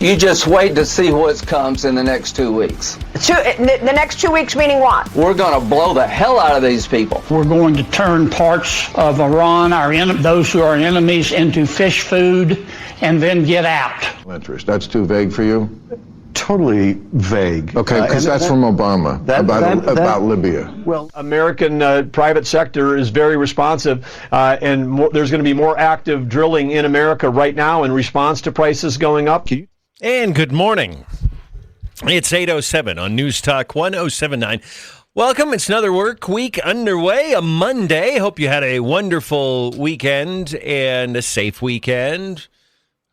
You just wait to see what comes in the next 2 weeks. The next 2 weeks meaning what? We're going to blow the hell out of these people. We're going to turn parts of Iran, those who are enemies, into fish food and then get out. That's too vague for you? Totally vague. Okay, because that's from Obama about Libya. Well, American private sector is very responsive, and there's going to be more active drilling in America right now in response to prices going up. And good morning. It's 8:07 on News Talk 1079. Welcome. It's another work week underway, a Monday. Hope you had a wonderful weekend and a safe weekend,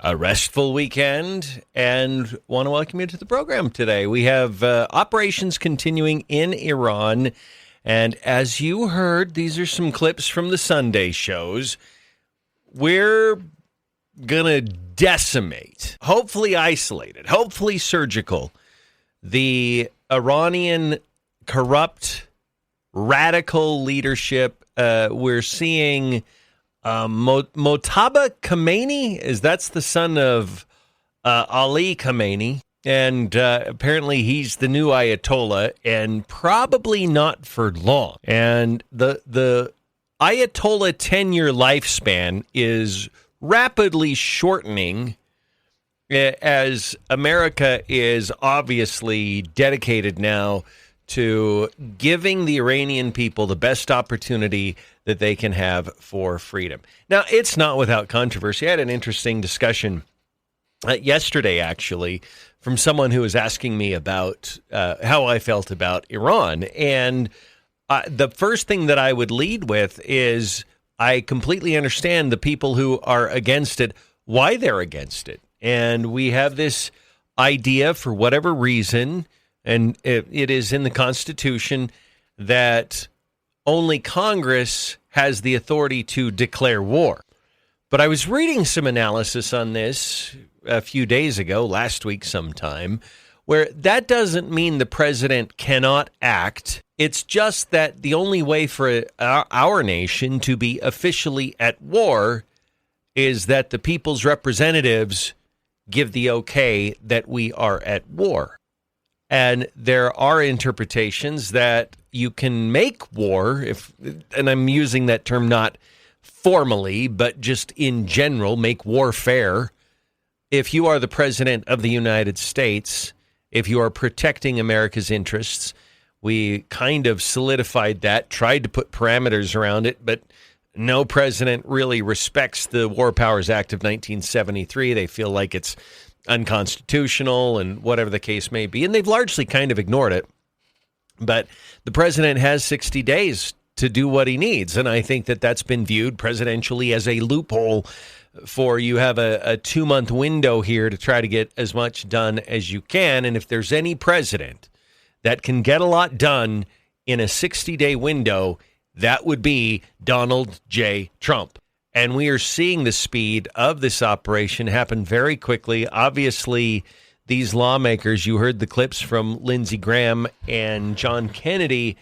a restful weekend, and want to welcome you to the program today. We have operations continuing in Iran, and as you heard, these are some clips from the Sunday shows. We're going to decimate, hopefully isolated, hopefully surgical, the Iranian corrupt, radical leadership. We're seeing Mojtaba Khamenei, that's the son of Ali Khamenei, and apparently he's the new Ayatollah, and probably not for long. And the Ayatollah 10-year lifespan is rapidly shortening as America is obviously dedicated now to giving the Iranian people the best opportunity that they can have for freedom. Now, it's not without controversy. I had an interesting discussion yesterday, actually, from someone who was asking me about how I felt about Iran. And the first thing that I would lead with is I completely understand the people who are against it, why they're against it. And we have this idea, for whatever reason, and it is in the Constitution, that only Congress has the authority to declare war. But I was reading some analysis on this a few days ago, last week sometime, where that doesn't mean the president cannot act. It's just that the only way for our nation to be officially at war is that the people's representatives give the okay that we are at war. And there are interpretations that you can make war, and I'm using that term not formally, but just in general, make warfare, if you are the president of the United States, if you are protecting America's interests. We kind of solidified that, tried to put parameters around it, but no president really respects the War Powers Act of 1973. They feel like it's unconstitutional and whatever the case may be, and they've largely kind of ignored it. But the president has 60 days to do what he needs, and I think that that's been viewed presidentially as a loophole for you have a 2-month window here to try to get as much done as you can, and if there's any president that can get a lot done in a 60-day window, that would be Donald J. Trump. And we are seeing the speed of this operation happen very quickly. Obviously, these lawmakers, you heard the clips from Lindsey Graham and John Kennedy,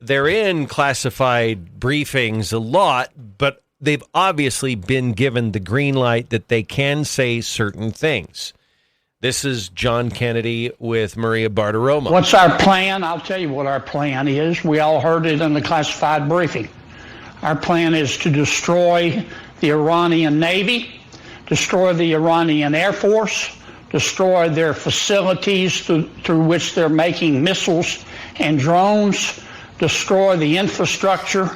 they're in classified briefings a lot, but they've obviously been given the green light that they can say certain things. This is John Kennedy with Maria Bartiromo. What's our plan? I'll tell you what our plan is. We all heard it in the classified briefing. Our plan is to destroy the Iranian Navy, destroy the Iranian Air Force, destroy their facilities through which they're making missiles and drones, destroy the infrastructure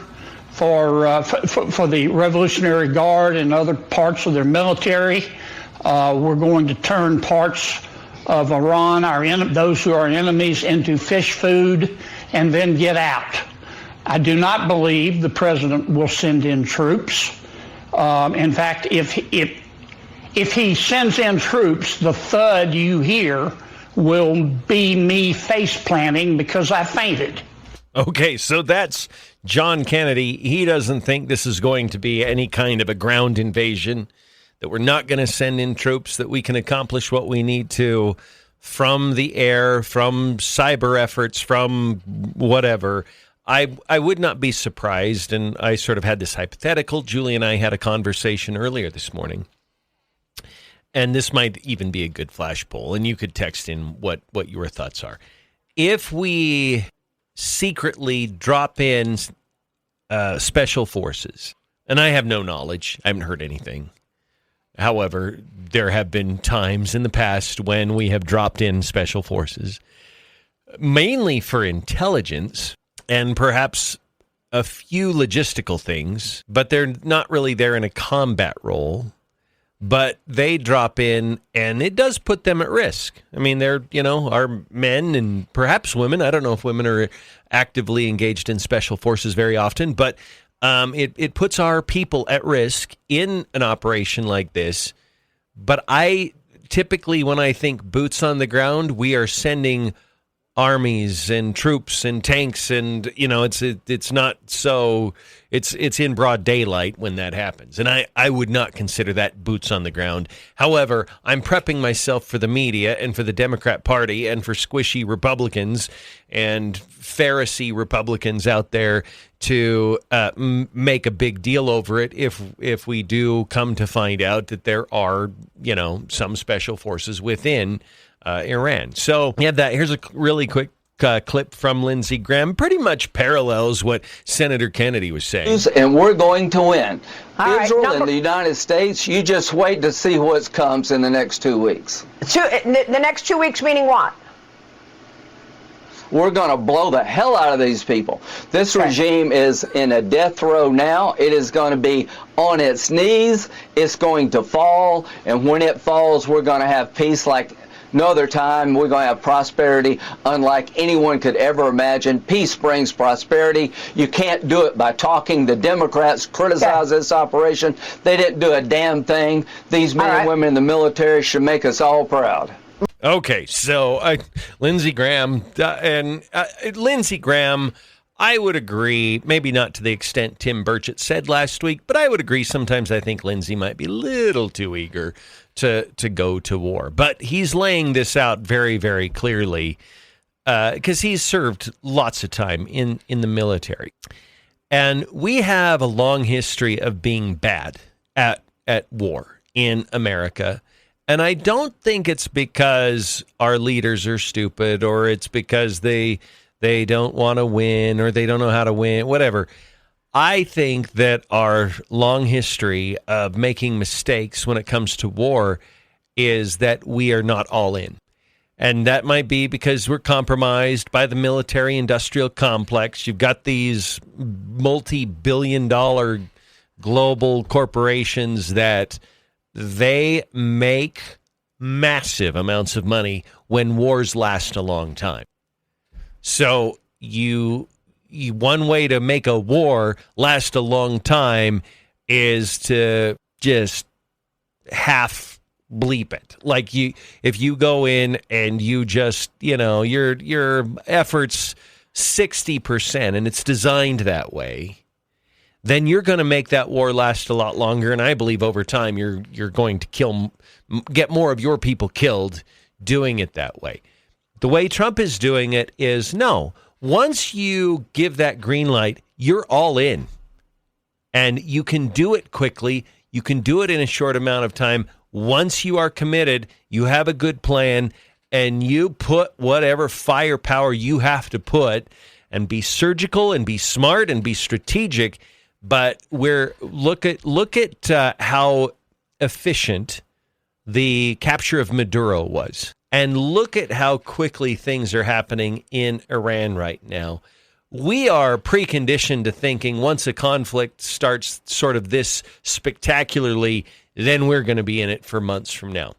for the Revolutionary Guard and other parts of their military. We're going to turn parts of Iran, those who are enemies, into fish food and then get out. I do not believe the president will send in troops. In fact, if he sends in troops, the thud you hear will be me face planting because I fainted. Okay, so that's John Kennedy. He doesn't think this is going to be any kind of a ground invasion, that we're not going to send in troops, that we can accomplish what we need to from the air, from cyber efforts, from whatever. I would not be surprised, and I sort of had this hypothetical. Julie and I had a conversation earlier this morning, and this might even be a good flash poll, and you could text in what your thoughts are. If we secretly drop in special forces, and I have no knowledge, I haven't heard anything. However, there have been times in the past when we have dropped in special forces, mainly for intelligence and perhaps a few logistical things, but they're not really there in a combat role. But they drop in, and it does put them at risk. I mean, they're, our men and perhaps women. I don't know if women are actively engaged in special forces very often, but it puts our people at risk in an operation like this. But I typically, when I think boots on the ground, we are sending armies and troops and tanks, and it's not so it's in broad daylight when that happens, and I would not consider that boots on the ground. However, I'm prepping myself for the media and for the Democrat Party and for squishy Republicans and Pharisee Republicans out there to make a big deal over it if we do come to find out that there are some special forces within Iran. So you have that. Here's a really quick clip from Lindsey Graham. Pretty much parallels what Senator Kennedy was saying. And we're going to win. All right, Israel and the United States, you just wait to see what comes in the next 2 weeks. The next 2 weeks meaning what? We're going to blow the hell out of these people. This regime is in a death row now. It is going to be on its knees. It's going to fall. And when it falls, we're going to have peace like no other time. We're going to have prosperity unlike anyone could ever imagine. Peace brings prosperity. You can't do it by talking. The Democrats criticize this operation. They didn't do a damn thing. These men and women in the military should make us all proud. Okay, so Lindsey Graham, I would agree, maybe not to the extent Tim Burchett said last week, but I would agree sometimes I think Lindsey might be a little too eager to go to war. But he's laying this out very, very clearly because he's served lots of time in the military. And we have a long history of being bad at war in America. And I don't think it's because our leaders are stupid or it's because they don't want to win or they don't know how to win, whatever. I think that our long history of making mistakes when it comes to war is that we are not all in. And that might be because we're compromised by the military-industrial complex. You've got these multi-billion-dollar global corporations that they make massive amounts of money when wars last a long time. So one way to make a war last a long time is to just half bleep it. Like if you go in and you just, your efforts 60% and it's designed that way, then you're going to make that war last a lot longer. And I believe over time you're going to get more of your people killed doing it that way. The way Trump is doing it is no. Once you give that green light, you're all in. And you can do it quickly. You can do it in a short amount of time. Once you are committed, you have a good plan, and you put whatever firepower you have to put and be surgical and be smart and be strategic. But look at how efficient the capture of Maduro was. And look at how quickly things are happening in Iran right now. We are preconditioned to thinking once a conflict starts sort of this spectacularly, then we're going to be in it for months from now.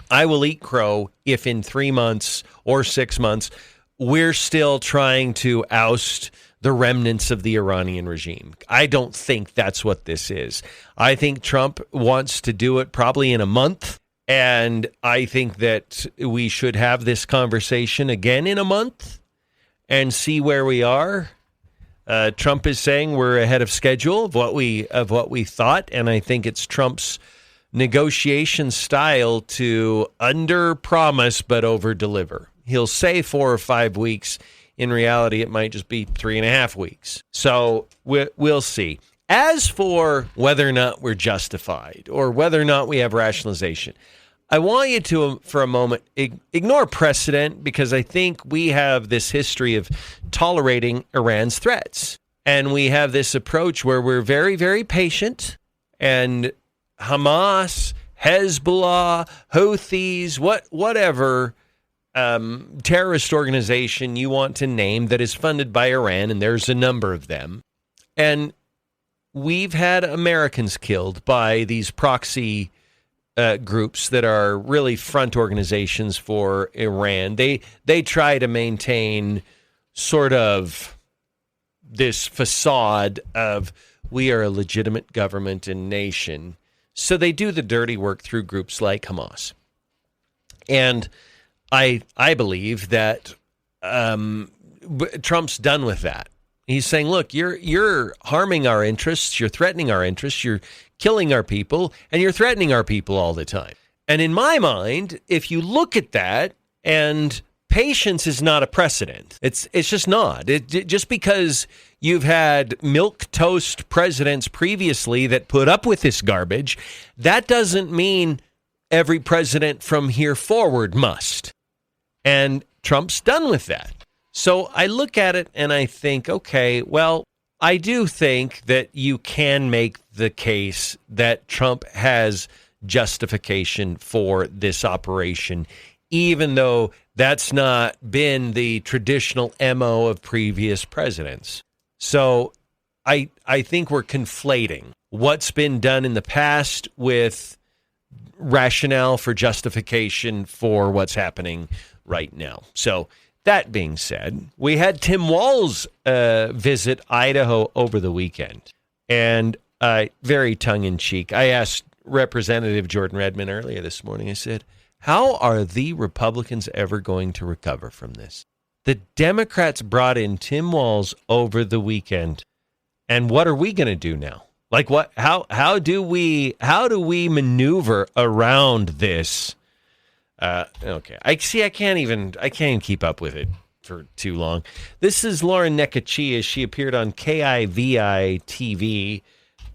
I will eat crow if in 3 months or 6 months we're still trying to oust the remnants of the Iranian regime. I don't think that's what this is. I think Trump wants to do it probably in a month. And I think that we should have this conversation again in a month and see where we are. Trump is saying we're ahead of schedule of what we thought, and I think it's Trump's negotiation style to under-promise but over-deliver. He'll say 4 or 5 weeks. In reality, it might just be 3.5 weeks. So we'll see. As for whether or not we're justified or whether or not we have rationalization, I want you to, for a moment, ignore precedent, because I think we have this history of tolerating Iran's threats. And we have this approach where we're very, very patient, and Hamas, Hezbollah, Houthis, whatever terrorist organization you want to name that is funded by Iran, and there's a number of them. And we've had Americans killed by these proxy groups that are really front organizations for Iran. They try to maintain sort of this facade of we are a legitimate government and nation. So they do the dirty work through groups like Hamas. And I believe that Trump's done with that. He's saying, look, you're harming our interests, you're threatening our interests, you're killing our people, and you're threatening our people all the time. And in my mind, if you look at that, and patience is not a precedent. It's just not. Just because you've had milquetoast presidents previously that put up with this garbage, that doesn't mean every president from here forward must. And Trump's done with that. So I look at it and I think, okay, well, I do think that you can make the case that Trump has justification for this operation, even though that's not been the traditional MO of previous presidents. So I think we're conflating what's been done in the past with rationale for justification for what's happening right now. So that being said, we had Tim Walz visit Idaho over the weekend, and very tongue-in-cheek, I asked Representative Jordan Redmond earlier this morning, I said, how are the Republicans ever going to recover from this? The Democrats brought in Tim Walz over the weekend, and what are we going to do now? Like what? How do we maneuver around this? Okay. I can't even keep up with it for too long. This is Lauren Nekachia. She appeared on KIVI TV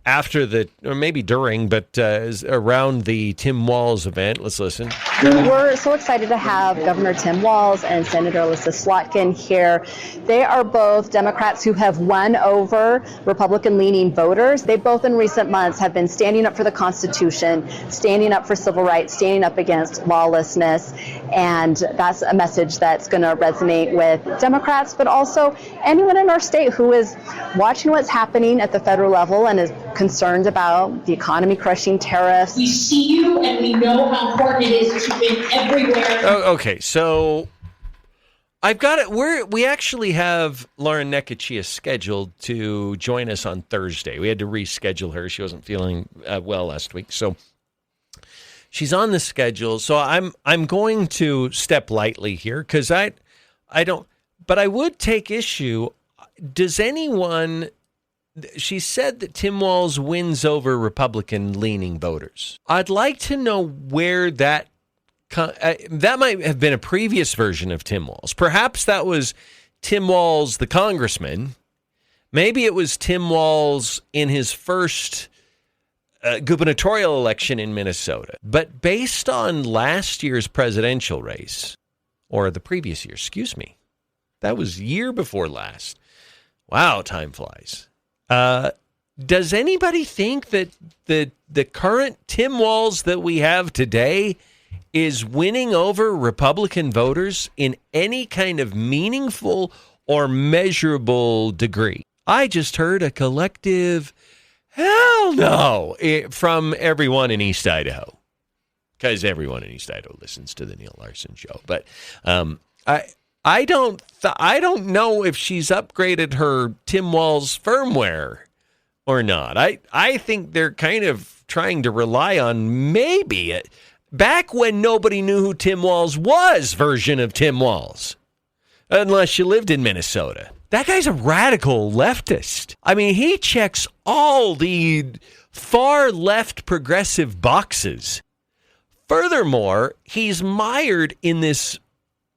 after or maybe during, but around the Tim Walz event. Let's listen. We're so excited to have Governor Tim Walz and Senator Alyssa Slotkin here. They are both Democrats who have won over Republican-leaning voters. They both in recent months have been standing up for the Constitution, standing up for civil rights, standing up against lawlessness, and that's a message that's going to resonate with Democrats, but also anyone in our state who is watching what's happening at the federal level and is concerned about the economy crushing tariffs. We see you and we know how important it is to win everywhere. Oh, okay, so I've got it. We actually have Lauren Nekachia scheduled to join us on Thursday. We had to reschedule her. She wasn't feeling well last week, so she's on the schedule. So I'm going to step lightly here because I don't. But I would take issue. Does anyone? She said that Tim Walz wins over Republican-leaning voters. I'd like to know where that might have been a previous version of Tim Walz. Perhaps that was Tim Walz, the congressman. Maybe it was Tim Walz in his first gubernatorial election in Minnesota. But based on last year's presidential race, or the previous year, excuse me, that was year before last. Wow, time flies. Does anybody think that the current Tim Walz that we have today is winning over Republican voters in any kind of meaningful or measurable degree? I just heard a collective hell no from everyone in East Idaho, because everyone in East Idaho listens to the Neil Larson show. But I don't know if she's upgraded her Tim Walz firmware or not. I think they're kind of trying to rely on maybe back when nobody knew who Tim Walz was version of Tim Walz, unless you lived in Minnesota. That guy's a radical leftist. I mean, he checks all the far left progressive boxes. Furthermore, he's mired in this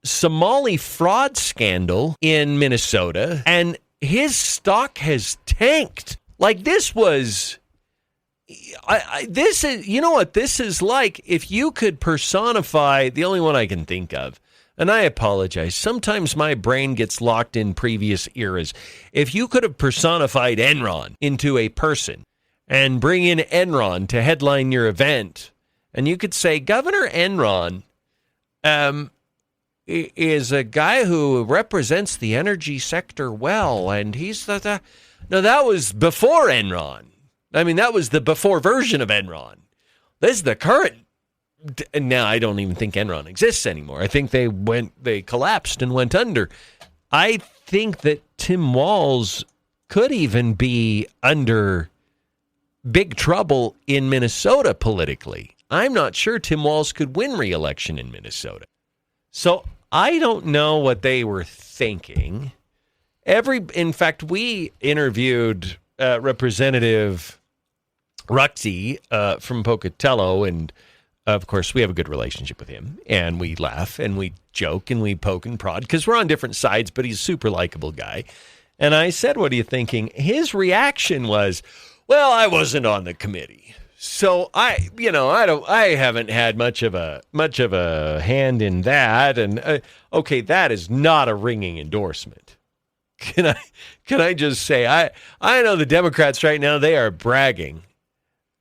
Somali fraud scandal in Minnesota, and his stock has tanked. Like this was, this is, you know what this is like? If you could personify, the only one I can think of, and I apologize, sometimes my brain gets locked in previous eras. If you could have personified Enron into a person and bring in Enron to headline your event, and you could say, Governor Enron is a guy who represents the energy sector well, and he's no, that was before Enron. I mean, that was the before version of Enron. This is the current. Now, I don't even think Enron exists anymore. I think they collapsed and went under. I think that Tim Walz could even be under big trouble in Minnesota politically. I'm not sure Tim Walz could win re-election in Minnesota. So I don't know what they were thinking. In fact, we interviewed Representative Ruxy from Pocatello, and of course, we have a good relationship with him, and we laugh, and we joke, and we poke and prod, because we're on different sides, but he's a super likable guy. And I said, what are you thinking? His reaction was, well, I wasn't on the committee, so I haven't had much of a hand in that, and okay, that is not a ringing endorsement. Can I just say, I know the Democrats right now, they are bragging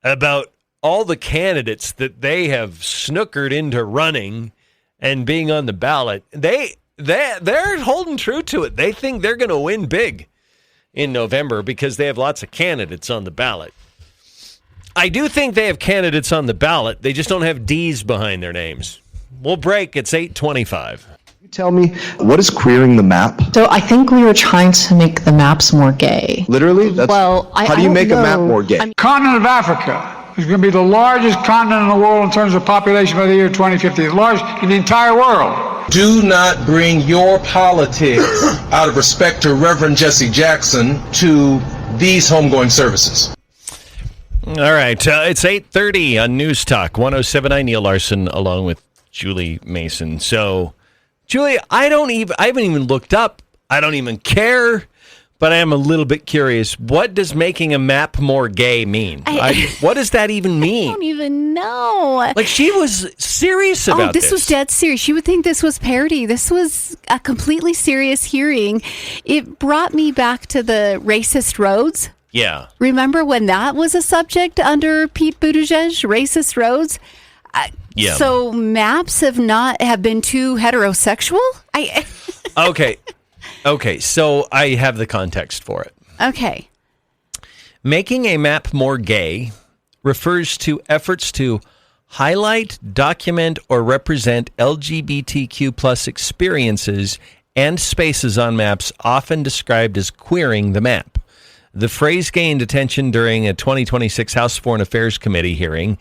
about all the candidates that they have snookered into running and being on the ballot. They're holding true to it. They think they're going to win big in November because they have lots of candidates on the ballot. I do think they have candidates on the ballot. They just don't have D's behind their names. We'll break. It's 8:25. Tell me, what is queering the map? So I think we were trying to make the maps more gay. Literally? How do you make a map more gay? Continent of Africa is going to be the largest continent in the world in terms of population by the year 2050. The largest in the entire world. Do not bring your politics out of respect to Reverend Jesse Jackson to these homegoing services. All right. It's 8:30 on News Talk 107.9. Neil Larson along with Julie Mason. So, Julie, I haven't even looked up. I don't even care, but I am a little bit curious. What does making a map more gay mean? What does that even mean? I don't even know. Like, she was serious about this. This was dead serious. You would think this was parody. This was a completely serious hearing. It brought me back to the racist roads. Yeah. Remember when that was a subject under Pete Buttigieg, racist roads? Yeah. So maps have been too heterosexual? Okay, so I have the context for it. Okay. Making a map more gay refers to efforts to highlight, document, or represent LGBTQ plus experiences and spaces on maps, often described as queering the map. The phrase gained attention during a 2026 House Foreign Affairs Committee hearing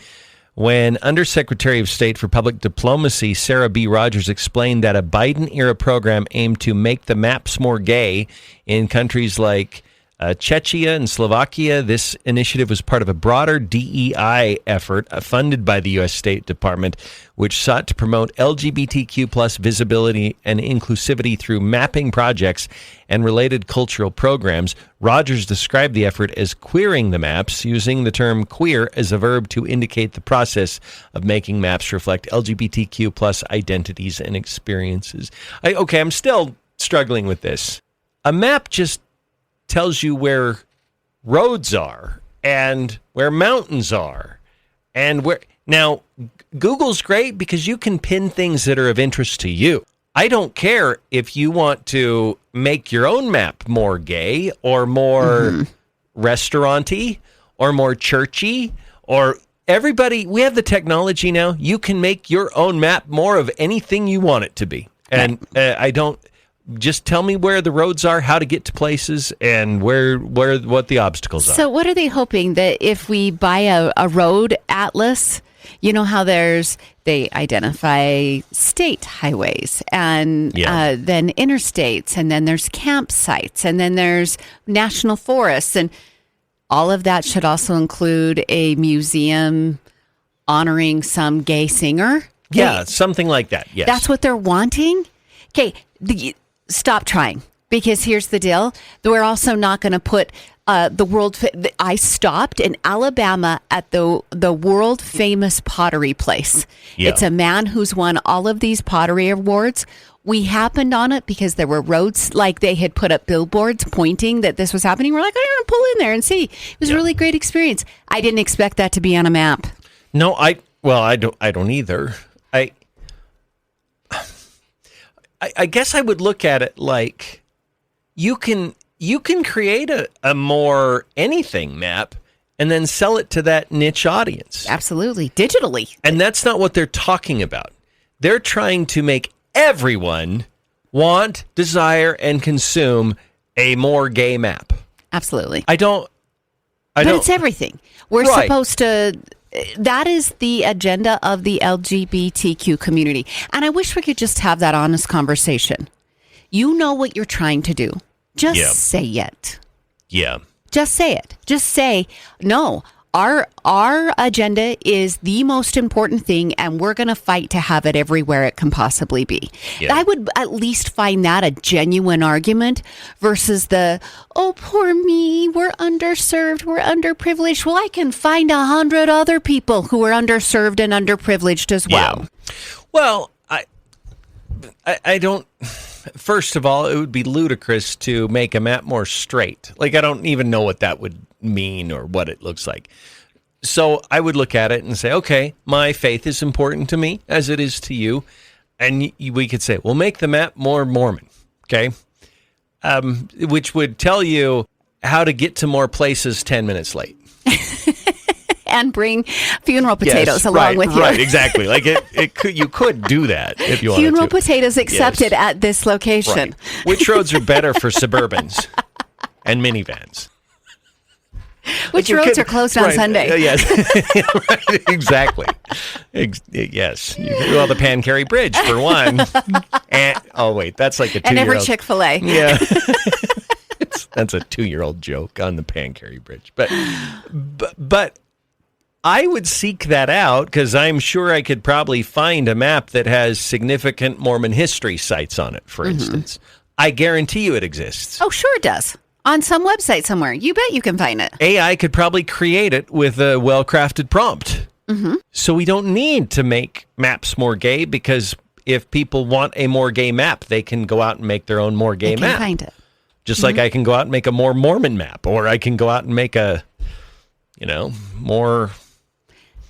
when Undersecretary of State for Public Diplomacy Sarah B. Rogers explained that a Biden-era program aimed to make the maps more gay in countries like Czechia and Slovakia. This initiative was part of a broader DEI effort funded by the U.S. State Department, which sought to promote LGBTQ plus visibility and inclusivity through mapping projects and related cultural programs. Rogers described the effort as queering the maps, using the term queer as a verb to indicate the process of making maps reflect LGBTQ plus identities and experiences. I'm still struggling with this. A map just tells you where roads are and where mountains are and where. Now, Google's great because you can pin things that are of interest to you. I don't care if you want to make your own map more gay or more restaurant-y or more churchy or everybody. We have the technology now. You can make your own map more of anything you want it to be. And I don't. Just tell me where the roads are, how to get to places, and what the obstacles are. So what are they hoping? That if we buy a road atlas, you know how they identify state highways and then interstates, and then there's campsites, and then there's national forests, and all of that should also include a museum honoring some gay singer? Yeah, something like that, yes. That's what they're wanting? Okay, stop trying, because here's the deal. We're also not going to put I stopped in Alabama at the world famous pottery place. Yeah. It's a man who's won all of these pottery awards. We happened on it because there were roads, like they had put up billboards pointing that this was happening. We're like, I'm going to pull in there and see. It was a really great experience. I didn't expect that to be on a map. No, I don't either. I guess I would look at it like you can create a more anything map and then sell it to that niche audience. Absolutely. Digitally. And that's not what they're talking about. They're trying to make everyone want, desire, and consume a more gay map. Absolutely. But it's everything. We're supposed to... That is the agenda of the LGBTQ community. And I wish we could just have that honest conversation. You know what you're trying to do. Just say it. Yeah. Just say it. Just say, no, our agenda is the most important thing, and we're going to fight to have it everywhere it can possibly be. Yeah. I would at least find that a genuine argument versus the, oh, poor me, we're underserved, we're underprivileged. Well, I can find 100 other people who are underserved and underprivileged as well. Yeah. Well, I don't... First of all, it would be ludicrous to make a map more straight. Like, I don't even know what that would mean or what it looks like. So I would look at it and say, okay, my faith is important to me as it is to you. And we could say, we'll make the map more Mormon, okay? Which would tell you how to get to more places 10 minutes late. And bring funeral potatoes along with you. Right, exactly. Like you could do that if you wanted to. Funeral potatoes accepted at this location. Right. Which roads are better for Suburbans and minivans? Which roads are closed on Sunday? Yes, right, exactly. Yes. Well, the Pancarry Bridge for one. And, oh wait, that's like a 2-year-old. And every Chick-fil-A. Yeah. That's a 2-year-old joke on the Pancarry Bridge, but I would seek that out because I'm sure I could probably find a map that has significant Mormon history sites on it, for instance. I guarantee you it exists. Oh, sure it does. On some website somewhere. You bet you can find it. AI could probably create it with a well-crafted prompt. So we don't need to make maps more gay because if people want a more gay map, they can go out and make their own more gay map. They can find it. Just like I can go out and make a more Mormon map, or I can go out and make a, more...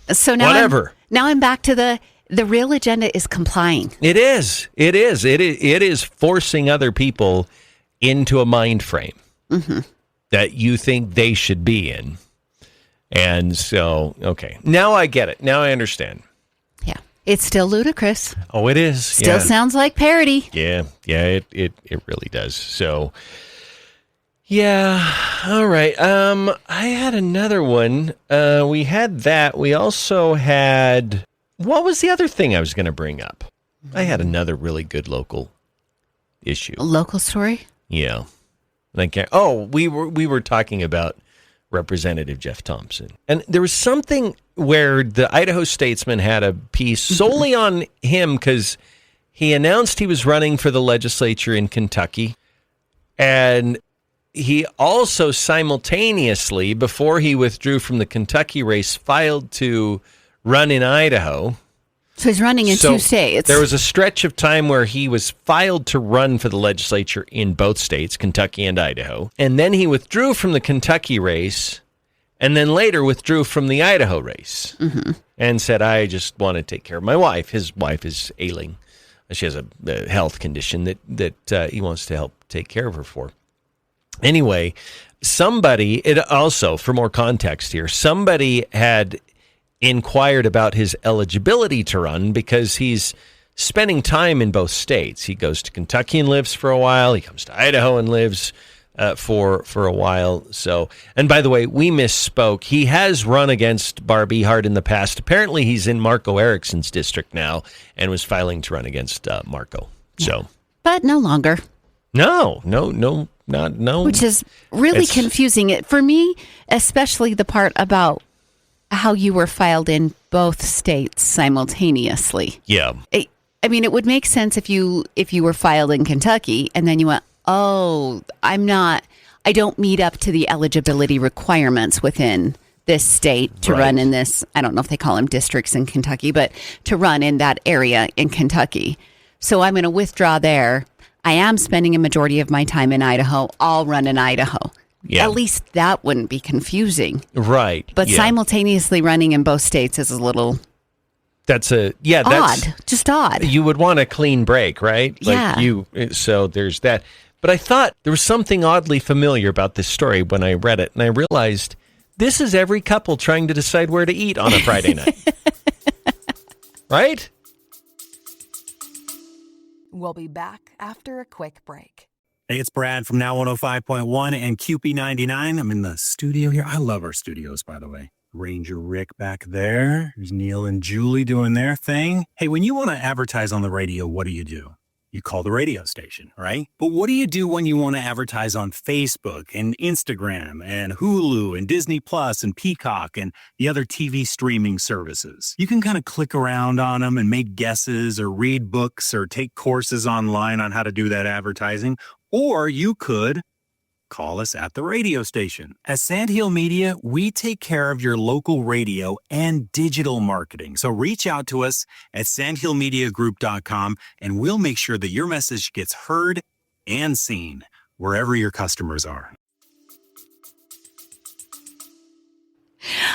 So now whatever. I'm back to the real agenda is complying. It is. It is forcing other people into a mind frame that you think they should be in. And so, okay. Now I get it. Now I understand. Yeah. It's still ludicrous. Oh, it is. Still sounds like parody. Yeah. Yeah, it really does. So... yeah, all right. I had another one. We had that. We also had... what was the other thing I was going to bring up? I had another really good local issue. A local story? Yeah. We were talking about Representative Jeff Thompson. And there was something where the Idaho Statesman had a piece solely on him because he announced he was running for the legislature in Kentucky. And... he also simultaneously, before he withdrew from the Kentucky race, filed to run in Idaho. So he's running in 2 states. There was a stretch of time where he was filed to run for the legislature in both states, Kentucky and Idaho. And then he withdrew from the Kentucky race and then later withdrew from the Idaho race and said, I just want to take care of my wife. His wife is ailing. She has a health condition that he wants to help take care of her for. Anyway, for more context here, somebody had inquired about his eligibility to run because he's spending time in both states. He goes to Kentucky and lives for a while. He comes to Idaho and lives for a while. So, and by the way, we misspoke. He has run against Barb Ehart in the past. Apparently, he's in Marco Ericsson's district now and was filing to run against Marco. So, but no longer. No. Which is really confusing. For me, especially the part about how you were filed in both states simultaneously. Yeah. I mean, it would make sense if you were filed in Kentucky and then you went, oh, I don't meet up to the eligibility requirements within this state to run in this, I don't know if they call them districts in Kentucky, but to run in that area in Kentucky. So I'm going to withdraw there. I am spending a majority of my time in Idaho. I'll run in Idaho. Yeah. At least that wouldn't be confusing. Right. But simultaneously running in both states is a little that's odd. Just odd. You would want a clean break, right? So there's that. But I thought there was something oddly familiar about this story when I read it, and I realized this is every couple trying to decide where to eat on a Friday night. Right? We'll be back after a quick break. Hey, it's Brad from Now 105.1 and QP99. I'm in the studio here. I love our studios, by the way. Ranger Rick back there. There's Neil and Julie doing their thing. Hey, when you want to advertise on the radio, what do? You call the radio station, right? But what do you do when you want to advertise on Facebook and Instagram and Hulu and Disney Plus and Peacock and the other TV streaming services? You can kind of click around on them and make guesses or read books or take courses online on how to do that advertising. Or you could call us at the radio station. At Sandhill Media, we take care of your local radio and digital marketing. So reach out to us at sandhillmediagroup.com and we'll make sure that your message gets heard and seen wherever your customers are.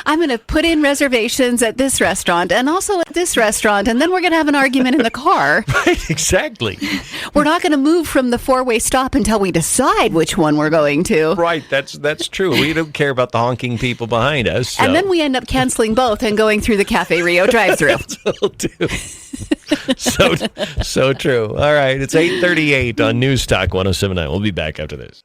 I'm going to put in reservations at this restaurant and also at this restaurant, and then we're going to have an argument in the car. Right, exactly. We're not going to move from the four-way stop until we decide which one we're going to. Right, that's true. We don't care about the honking people behind us. So. And then we end up canceling both and going through the Cafe Rio drive-thru. That's what we'll do. So true. All right, it's 8:38 on News Talk 107.9. We'll be back after this.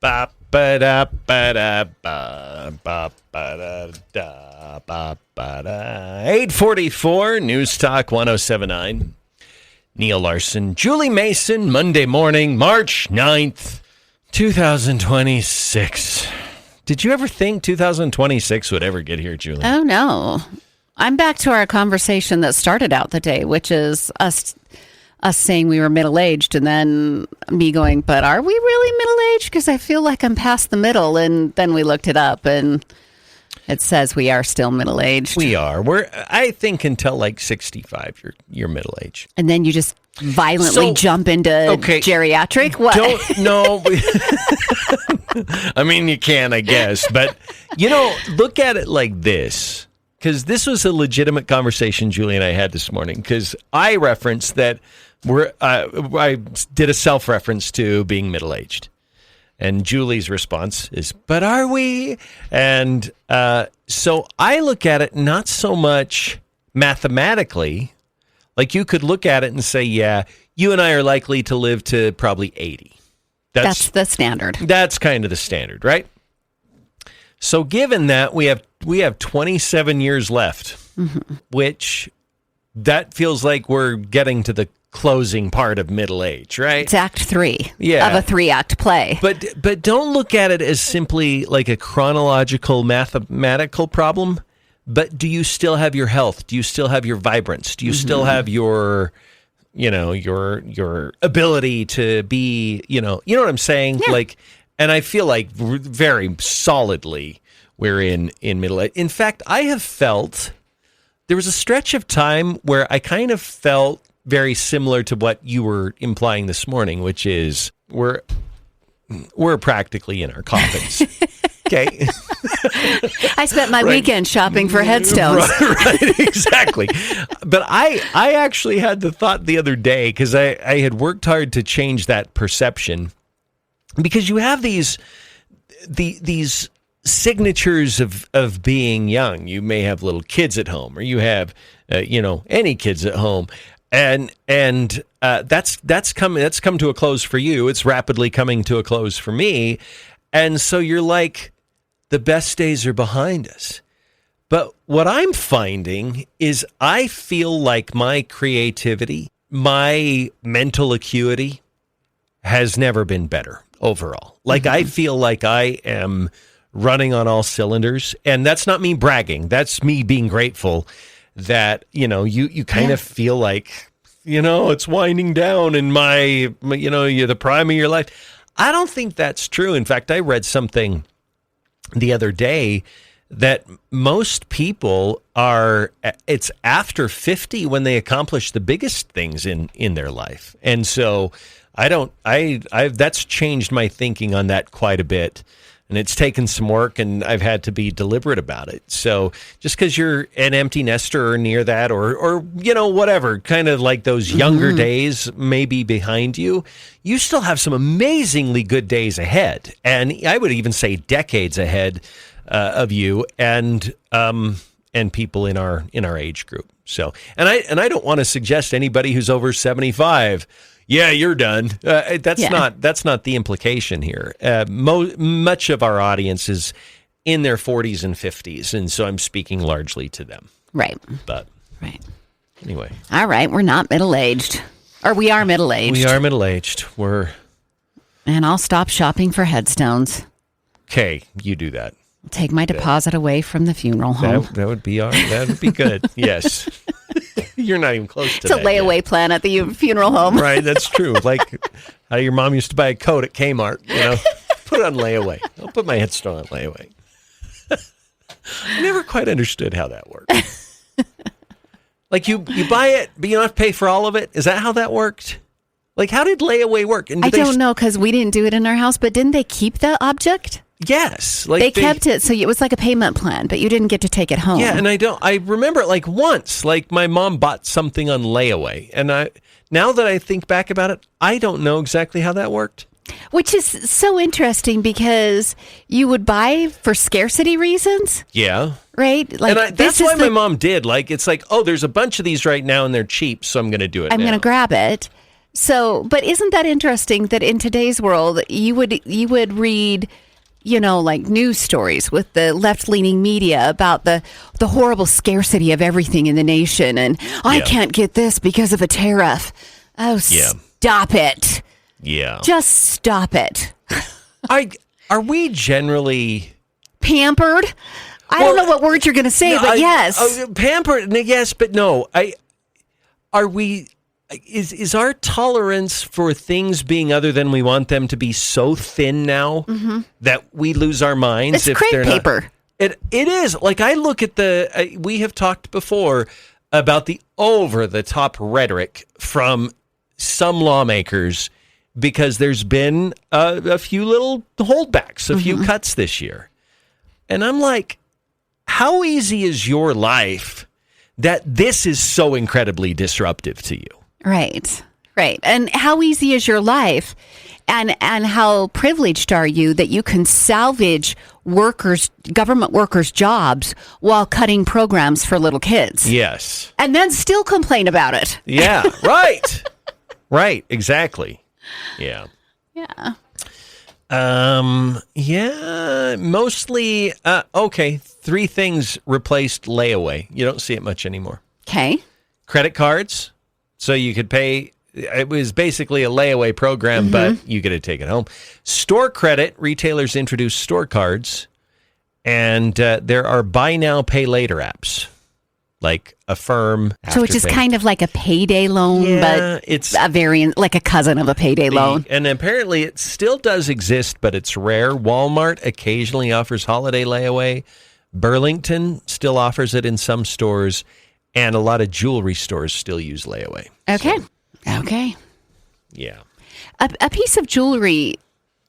Bop. 8:44 News Talk 107.9. Neil Larson, Julie Mason, Monday morning, March 9th, 2026. Did you ever think 2026 would ever get here, Julie? Oh, no. I'm back to our conversation that started out the day, which is us saying we were middle-aged and then me going, but are we really middle-aged? Because I feel like I'm past the middle. And then we looked it up and it says we are still middle-aged. We are. I think until like 65, you're middle-aged. And then you just violently jump into geriatric? What? No. I mean, you can, I guess. But, look at it like this. Because this was a legitimate conversation Julie and I had this morning. Because I referenced that I did a self-reference to being middle-aged. And Julie's response is, but are we? And so I look at it not so much mathematically. Like you could look at it and say, yeah, you and I are likely to live to probably 80. That's the standard. That's kind of the standard, right? So given that, we have 27 years left, which that feels like we're getting to the closing part of middle age, right? It's Act 3 of a 3-act play. But don't look at it as simply like a chronological mathematical problem. But do you still have your health? Do you still have your vibrance? Do you still have your ability to be, you know what I'm saying? Yeah. Like, and I feel like very solidly we're in middle age. In fact, I have felt there was a stretch of time where I kind of felt very similar to what you were implying this morning, which is we're practically in our coffins. Okay. I spent my weekend shopping for headstones. Right, exactly. But I actually had the thought the other day, because I had worked hard to change that perception, because you have these signatures of being young. You may have little kids at home, or you have any kids at home. And that's come to a close for you. It's rapidly coming to a close for me. And so you're like, the best days are behind us. But what I'm finding is I feel like my creativity, my mental acuity has never been better overall. Like I feel like I am running on all cylinders. And that's not me bragging. That's me being grateful that, you kind of feel like, it's winding down in you're the prime of your life. I don't think that's true. In fact, I read something the other day that most people it's after 50 when they accomplish the biggest things in their life. And so that's changed my thinking on that quite a bit. And it's taken some work, and I've had to be deliberate about it. So just because you're an empty nester or near that, or whatever, kind of like those younger days may be behind you, you still have some amazingly good days ahead. And I would even say decades ahead of you and people in our age group. So, and I don't want to suggest anybody who's over 75. Yeah, you're done. That's not the implication here. Much of our audience is in their 40s and 50s, and so I'm speaking largely to them. Right. But anyway. All right, we're not middle-aged. Or we are middle-aged. We are middle-aged. And I'll stop shopping for headstones. Okay, you do that. Take my deposit away from the funeral home. That would be good. Yes. You're not even close to that. It's a layaway plan at the funeral home. Right, that's true. Like how your mom used to buy a coat at Kmart, put it on layaway. I'll put my headstone on layaway. I never quite understood how that worked. Like you buy it, but you don't have to pay for all of it? Is that how that worked? Like, how did layaway work? And I don't know, because we didn't do it in our house, but didn't they keep the object? Yes. Like they kept it, so it was like a payment plan, but you didn't get to take it home. Yeah, and I remember like once, like my mom bought something on layaway, and now that I think back about it, I don't know exactly how that worked. Which is so interesting because you would buy for scarcity reasons. Yeah. Right? Like, and that's why my mom did. Like, it's like, oh, there's a bunch of these right now and they're cheap, so I'm going to do it. I'm going to grab it. So, but isn't that interesting that in today's world, you would read, like news stories with the left-leaning media about the horrible scarcity of everything in the nation. And I can't get this because of a tariff. Oh, stop it. Yeah. Just stop it. Are we generally pampered? I don't know what word you're going to say, but yes. Pampered, yes, but no. Are we... Is our tolerance for things being other than we want them to be so thin now that we lose our minds? It's crepe paper. It is. Like, I look at we have talked before about the over-the-top rhetoric from some lawmakers because there's been a few little holdbacks, a few cuts this year. And I'm like, how easy is your life that this is so incredibly disruptive to you? Right. And how easy is your life and how privileged are you that you can salvage government workers' jobs while cutting programs for little kids? Yes. And then still complain about it. Yeah, right. Right, exactly. Yeah. Yeah. Mostly, okay, 3 things replaced layaway. You don't see it much anymore. Okay. Credit cards. So you could pay, it was basically a layaway program, but you get to take it home. Store credit, retailers introduced store cards, and there are buy now, pay later apps, like Affirm. So it's just kind of like a payday loan, but it's a variant, like a cousin of a payday loan. And apparently it still does exist, but it's rare. Walmart occasionally offers holiday layaway. Burlington still offers it in some stores. And a lot of jewelry stores still use layaway. Okay. Okay. Yeah. A piece of jewelry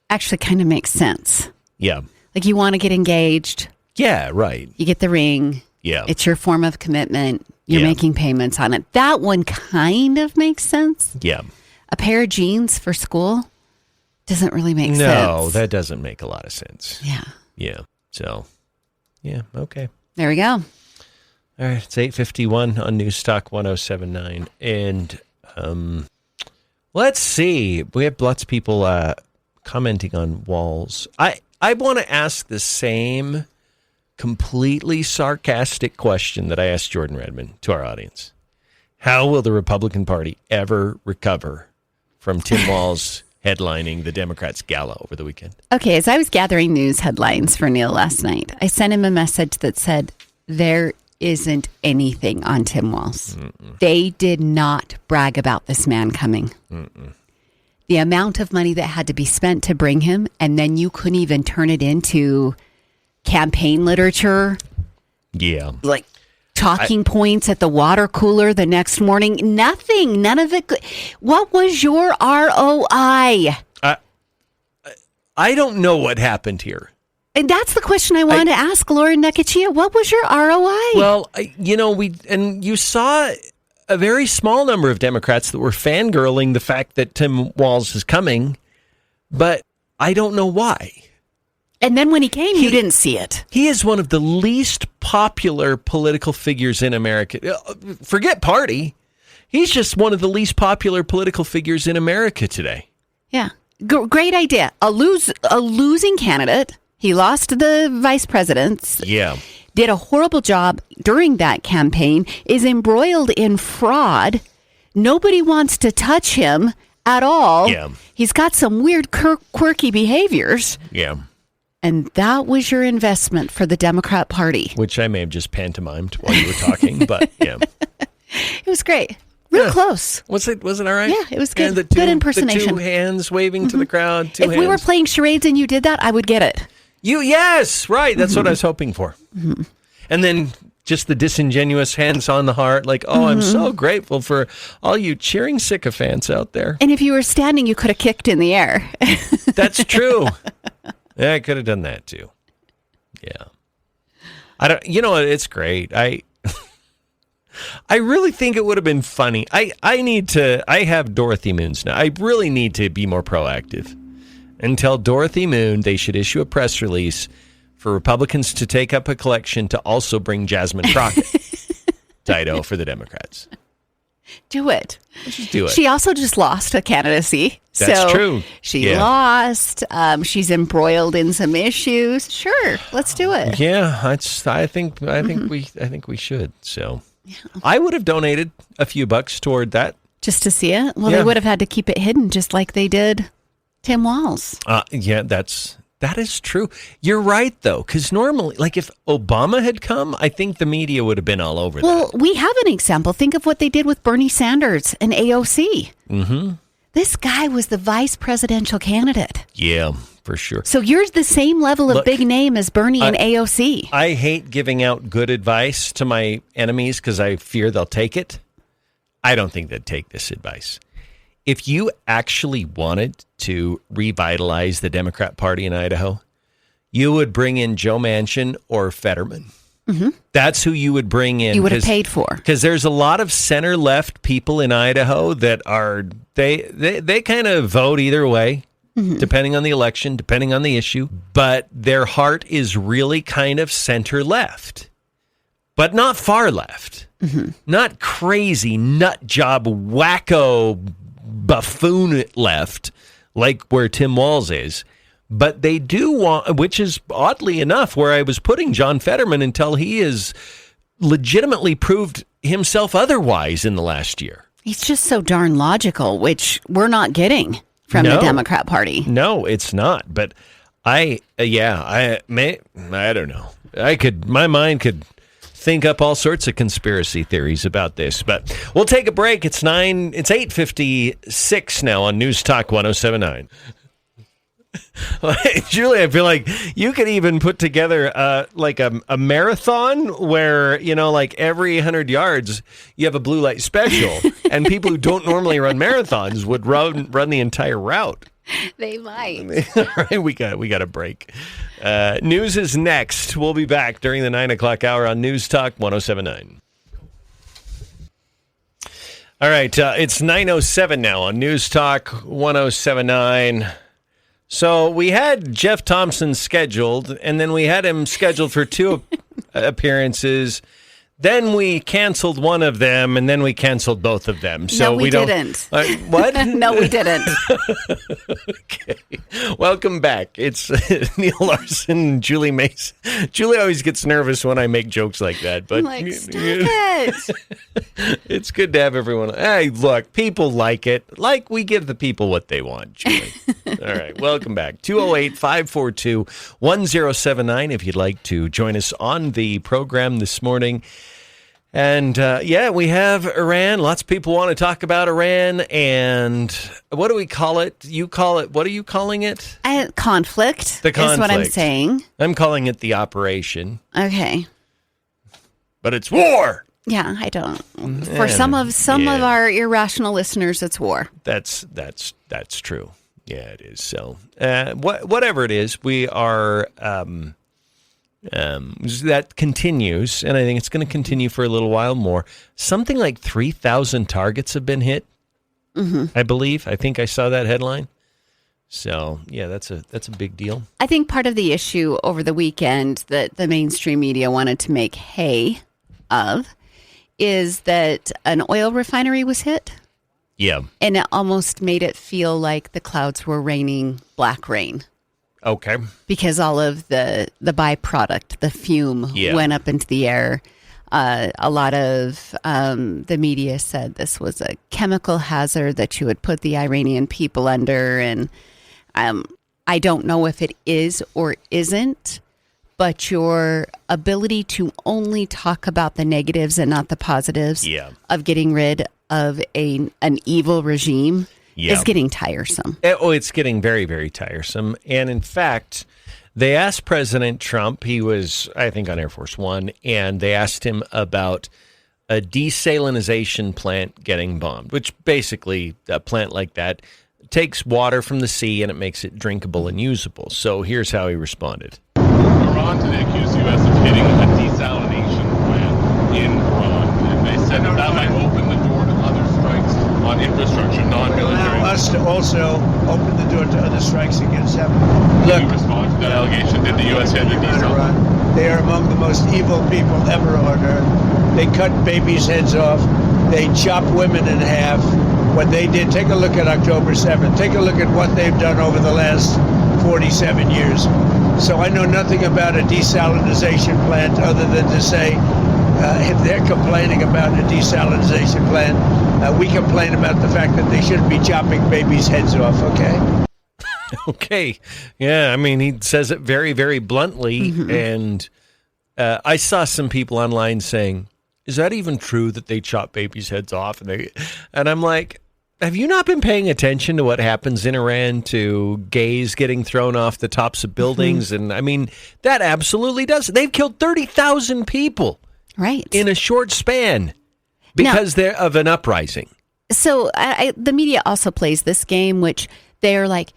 actually kind of makes sense. Yeah. Like you want to get engaged. Yeah, right. You get the ring. Yeah. It's your form of commitment. You're making payments on it. That one kind of makes sense. Yeah. A pair of jeans for school doesn't really make sense. No, that doesn't make a lot of sense. Yeah. Yeah. So, yeah, okay. There we go. All right, it's 8:51 on News Talk 107.9. And let's see. We have lots of people commenting on walls. I want to ask the same completely sarcastic question that I asked Jordan Redmond to our audience. How will the Republican Party ever recover from Tim Walz headlining the Democrats' gala over the weekend? Okay, as I was gathering news headlines for Neil last night, I sent him a message that said, there isn't anything on Tim Walz. They did not brag about this man coming. the amount of money that had to be spent to bring him, and then you couldn't even turn it into campaign literature. Yeah. Like talking points at the water cooler the next morning. Nothing. None of it. What was your ROI? I don't know what happened here. And that's the question I wanted to ask Lauren Nekachia. What was your ROI? Well, you saw a very small number of Democrats that were fangirling the fact that Tim Walz is coming, but I don't know why. And then when he came, you didn't see it. He is one of the least popular political figures in America. Forget party. He's just one of the least popular political figures in America today. Yeah. Great idea. A losing candidate. He lost the vice presidents. Yeah. Did a horrible job during that campaign, is embroiled in fraud. Nobody wants to touch him at all. Yeah. He's got some weird, quirky behaviors. Yeah. And that was your investment for the Democrat Party. Which I may have just pantomimed while you were talking, but yeah. It was great. Real close. Was it all right? Yeah, it was good. And Good impersonation. The two hands waving to the crowd. If we were playing charades and you did that, I would get it. Yes, right. That's what I was hoping for. Mm-hmm. And then just the disingenuous hands on the heart, like, oh, I'm so grateful for all you cheering sycophants out there. And if you were standing, you could have kicked in the air. That's true. Yeah, I could have done that too. Yeah. It's great. I really think it would have been funny. I have Dorothy Moons now. I really need to be more proactive and tell Dorothy Moon they should issue a press release for Republicans to take up a collection to also bring Jasmine Crockett to Idaho for the Democrats. Do it. Just do it. She also just lost a candidacy. That's true. She lost. She's embroiled in some issues. Sure, let's do it. Yeah, I think we should. So, I would have donated a few bucks toward that just to see it. Well, they would have had to keep it hidden, just like they did Tim Walz. That is true. You're right, though, because normally, like if Obama had come, I think the media would have been all over that. Well, we have an example. Think of what they did with Bernie Sanders and AOC. Mm-hmm. This guy was the vice presidential candidate. Yeah, for sure. So you're the same level of big name as Bernie and AOC. I hate giving out good advice to my enemies because I fear they'll take it. I don't think they'd take this advice. If you actually wanted to revitalize the Democrat Party in Idaho, you would bring in Joe Manchin or Fetterman. Mm-hmm. That's who you would bring in. You would have paid for. Because there's a lot of center-left people in Idaho that are, they kind of vote either way, depending on the election, depending on the issue. But their heart is really kind of center-left, but not far left. Mm-hmm. Not crazy, nut job, wacko, buffoon left, like where Tim Walz is. But they do want, which is oddly enough where I was putting John Fetterman until he has legitimately proved himself otherwise in the last year. He's just so darn logical, which we're not getting from the Democrat Party. No, it's not. But I don't know. My mind could think up all sorts of conspiracy theories about this, but we'll take a break. It's 8:56 now on News Talk 107.9. Julie, I feel like you could even put together like a marathon where, like every 100 yards you have a blue light special, and people who don't normally run marathons would run the entire route. They might. All right, we got a break. News is next. We'll be back during the 9 o'clock hour on News Talk 107.9. All right, it's 9:07 now on News Talk 107.9. So we had Jeff Thompson scheduled, and then we had him scheduled for 2 appearances. Then we canceled one of them, and then we canceled both of them. So no, we didn't. What? No, we didn't. Okay. Welcome back. It's Neil Larson and Julie Mason. Julie always gets nervous when I make jokes like that. But I'm like, stop it. It's good to have everyone. Hey, look, people like it. Like we give the people what they want, Julie. All right. Welcome back. 208-542-1079 if you'd like to join us on the program this morning. And we have Iran. Lots of people want to talk about Iran. And what do we call it? You call it, what are you calling it? Conflict. The conflict is what I'm saying. I'm calling it the operation. Okay. But it's war. Yeah, I don't. For some of our irrational listeners, it's war. That's true. Yeah, it is. So whatever it is, we are. That continues, and I think it's going to continue for a little while more. Something like 3,000 targets have been hit. Mm-hmm. I believe. I think I saw that headline. So yeah, that's a big deal. I think part of the issue over the weekend that the mainstream media wanted to make hay of is that an oil refinery was hit. Yeah. And it almost made it feel like the clouds were raining black rain. Okay. Because all of the byproduct, the fume, went up into the air. A lot of the media said this was a chemical hazard that you would put the Iranian people under. And I don't know if it is or isn't, but your ability to only talk about the negatives and not the positives of getting rid of an evil regime is getting tiresome. It's getting very, very tiresome. And in fact, they asked President Trump, he was, I think, on Air Force One, and they asked him about a desalination plant getting bombed, which basically a plant like that takes water from the sea and it makes it drinkable and usable. So here's how he responded. Iran today accused the U.S. of hitting a desalination plant in Iran, and they said that might open the door to other strikes on infrastructure, non-military. Allow us to also open the door to other strikes against them. Look, you respond to that allegation that the U.S. hit the desalination. They are among the most evil people ever on earth. They cut babies' heads off. They chop women in half. What they did, take a look at October 7th. Take a look at what they've done over the last 47 years. So I know nothing about a desalination plant other than to say if they're complaining about a desalination plant, we complain about the fact that they shouldn't be chopping babies' heads off, okay? Okay. Yeah, I mean, he says it very, very bluntly. Mm-hmm. And I saw some people online saying, is that even true that they chop babies' heads off? And I'm like, have you not been paying attention to what happens in Iran to gays getting thrown off the tops of buildings? Mm-hmm. And I mean, that absolutely does. They've killed 30,000 people in a short span because they're of an uprising. So the media also plays this game, which they're like,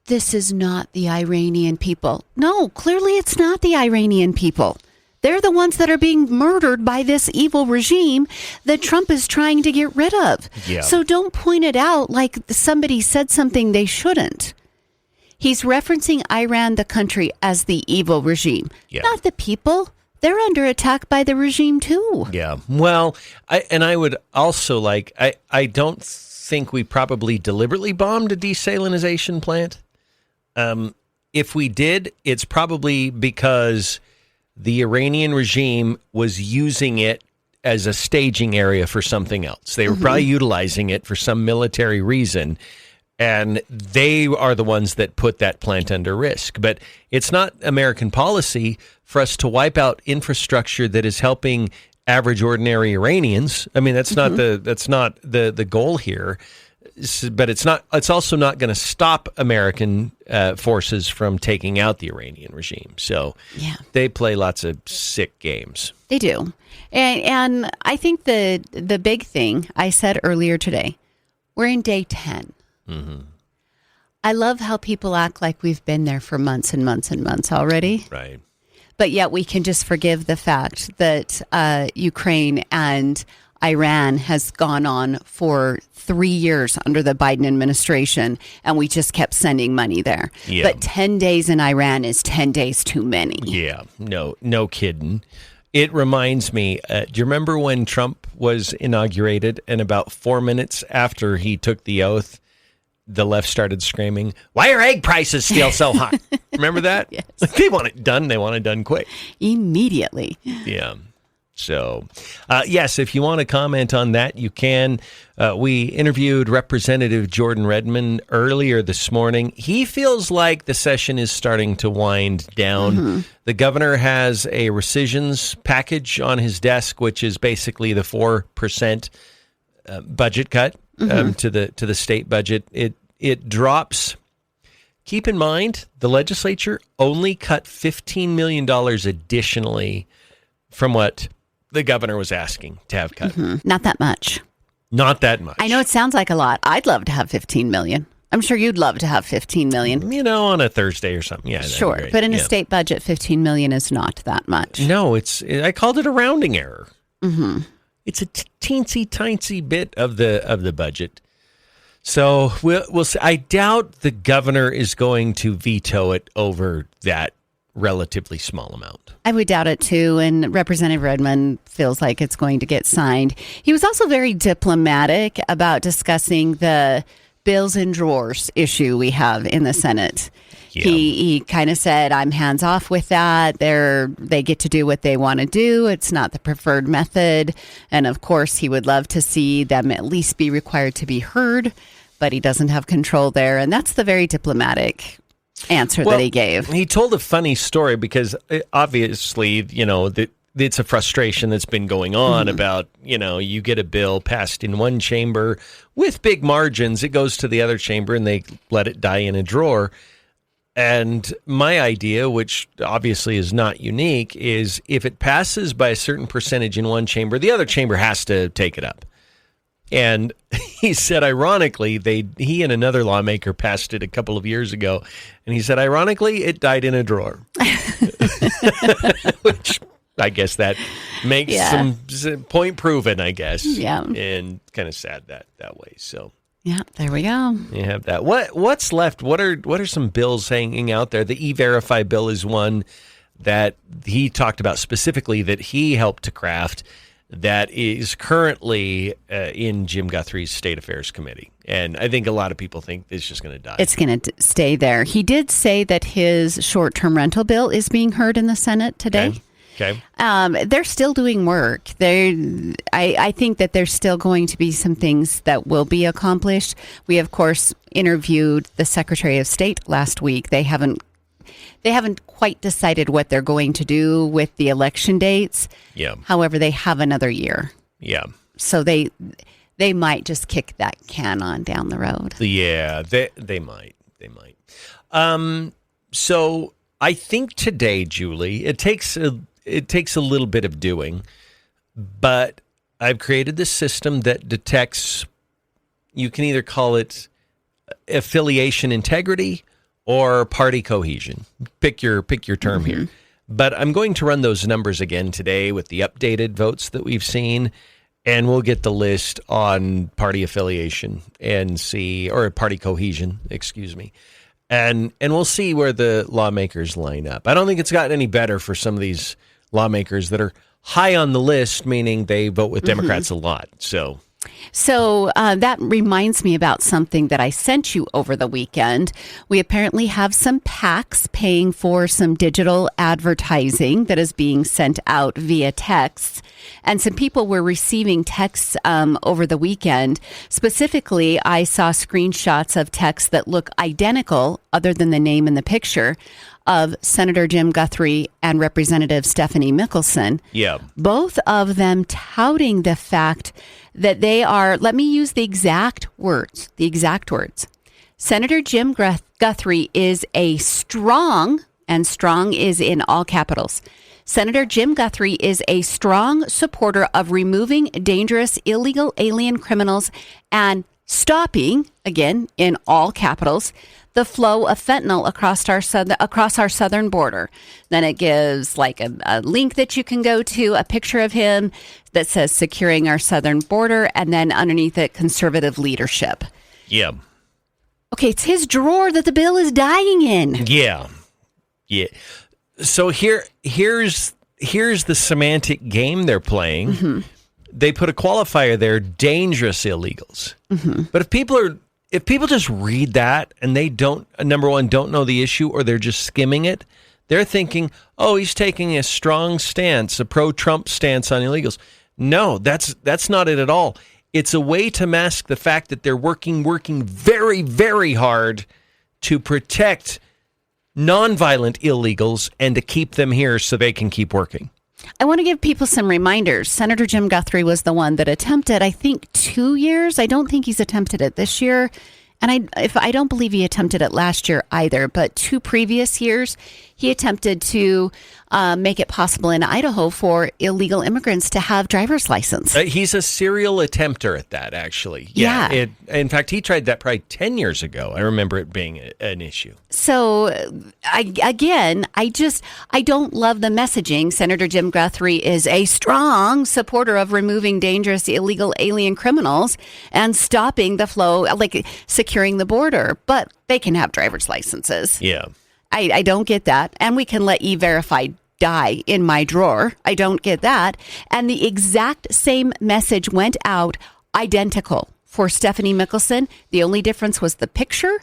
this is not the Iranian people. No, clearly it's not the Iranian people. They're the ones that are being murdered by this evil regime that Trump is trying to get rid of. Yeah. So don't point it out like somebody said something they shouldn't. He's referencing Iran, the country, as the evil regime, not the people. They're under attack by the regime, too. Yeah. Well, I would also I don't think we probably deliberately bombed a desalination plant. If we did, it's probably because the Iranian regime was using it as a staging area for something else. They were probably utilizing it for some military reason, and they are the ones that put that plant under risk. But it's not American policy for us to wipe out infrastructure that is helping average, ordinary Iranians. I mean, that's not the goal here. But it's also not going to stop American forces from taking out the Iranian regime. So they play lots of sick games. They do. And I think the big thing I said earlier today, we're in day 10. Mm-hmm. I love how people act like we've been there for months and months and months already. Right. But yet we can just forgive the fact that Ukraine and Iran has gone on for 3 years under the Biden administration, and we just kept sending money there. Yeah. But 10 days in Iran is 10 days too many. Yeah, no kidding. It reminds me, do you remember when Trump was inaugurated, and about 4 minutes after he took the oath, the left started screaming, why are egg prices still so high? Remember that? Yes. They want it done. They want it done quick. Immediately. Yeah. So, yes, if you want to comment on that, you can. We interviewed Representative Jordan Redmond earlier this morning. He feels like the session is starting to wind down. The governor has a rescissions package on his desk, which is basically the 4% budget cut to the state budget. It drops. Keep in mind, the legislature only cut $15 million additionally from what the governor was asking to have cut. Not that much. Not that much. I know it sounds like a lot. I'd love to have $15 million. I'm sure you'd love to have $15 million. You know, on a Thursday or something. Yeah, sure. But in a state budget, $15 million is not that much. No, I called it a rounding error. It's a teensy bit of the budget. So we'll see. I doubt the governor is going to veto it over that relatively small amount. I would doubt it too, and Representative Redmond feels like it's going to get signed. He was also very diplomatic about discussing the bills in drawers issue we have in the Senate. Yeah. He kind of said, I'm hands off with that. They get to do what they want to do. It's not the preferred method. And of course, he would love to see them at least be required to be heard, but he doesn't have control there. And that's the very diplomatic answer that he gave. He told a funny story because obviously, it's a frustration that's been going on about, you get a bill passed in one chamber with big margins. It goes to the other chamber and they let it die in a drawer. And my idea, which obviously is not unique, is if it passes by a certain percentage in one chamber, the other chamber has to take it up. And he said, ironically, he and another lawmaker passed it a couple of years ago. And he said, ironically, it died in a drawer. Which I guess that makes some point proven, I guess. Yeah. And kind of sad that way. So. Yeah, there we go. You have that. What's left? What are some bills hanging out there? The E-Verify bill is one that he talked about specifically that he helped to craft that is currently in Jim Guthrie's State Affairs Committee. And I think a lot of people think it's just going to die. It's going to stay there. He did say that his short-term rental bill is being heard in the Senate today. Okay. They're still doing work. I think that there's still going to be some things that will be accomplished. We, of course, interviewed the Secretary of State last week. They haven't quite decided what they're going to do with the election dates. Yeah. However, they have another year. Yeah. So they might just kick that can on down the road. Yeah, they might. So I think today, Julie, it takes a little bit of doing, but I've created this system that detects, you can either call it affiliation integrity or party cohesion. Pick your term here. But I'm going to run those numbers again today with the updated votes that we've seen, and we'll get the list on party affiliation or party cohesion, excuse me. And we'll see where the lawmakers line up. I don't think it's gotten any better for some of these lawmakers that are high on the list, meaning they vote with Democrats a lot. So that reminds me about something that I sent you over the weekend. We apparently have some PACs paying for some digital advertising that is being sent out via text. And some people were receiving texts over the weekend. Specifically, I saw screenshots of texts that look identical, other than the name in the picture, of Senator Jim Guthrie and Representative Stephanie Mickelson. Yeah. Both of them touting the fact that they are, let me use the exact words. Senator Jim Guthrie is a strong, and strong is in all capitals. Senator Jim Guthrie is a strong supporter of removing dangerous illegal alien criminals and stopping, again, in all capitals, the flow of fentanyl across our southern border. Then it gives like a link that you can go to, a picture of him that says securing our southern border, and then underneath it, conservative leadership. Yeah. Okay, it's his drawer that the bill is dying in. Yeah. So here's the semantic game they're playing. They put a qualifier there, dangerous illegals. But if people just read that and they don't, number one, don't know the issue, or they're just skimming it, They're thinking, oh, he's taking a strong stance, a pro-Trump stance on illegals. No, that's not it at all. It's a way to mask the fact that they're working very, very hard to protect nonviolent illegals and to keep them here so they can keep working. I want to give people some reminders. Senator Jim Guthrie was the one that attempted, I think, 2 years. I don't think he's attempted it this year. And I don't believe he attempted it last year either, but 2 previous years, he attempted to make it possible in Idaho for illegal immigrants to have driver's license. He's a serial attempter at that, actually. Yeah. In fact, he tried that probably 10 years ago. I remember it being an issue. So, I don't love the messaging. Senator Jim Guthrie is a strong supporter of removing dangerous illegal alien criminals and stopping the flow, like securing the border. But they can have driver's licenses. Yeah. I don't get that. And we can let E-Verify die in my drawer. I don't get that. And the exact same message went out, identical, for Stephanie Mickelson. The only difference was the picture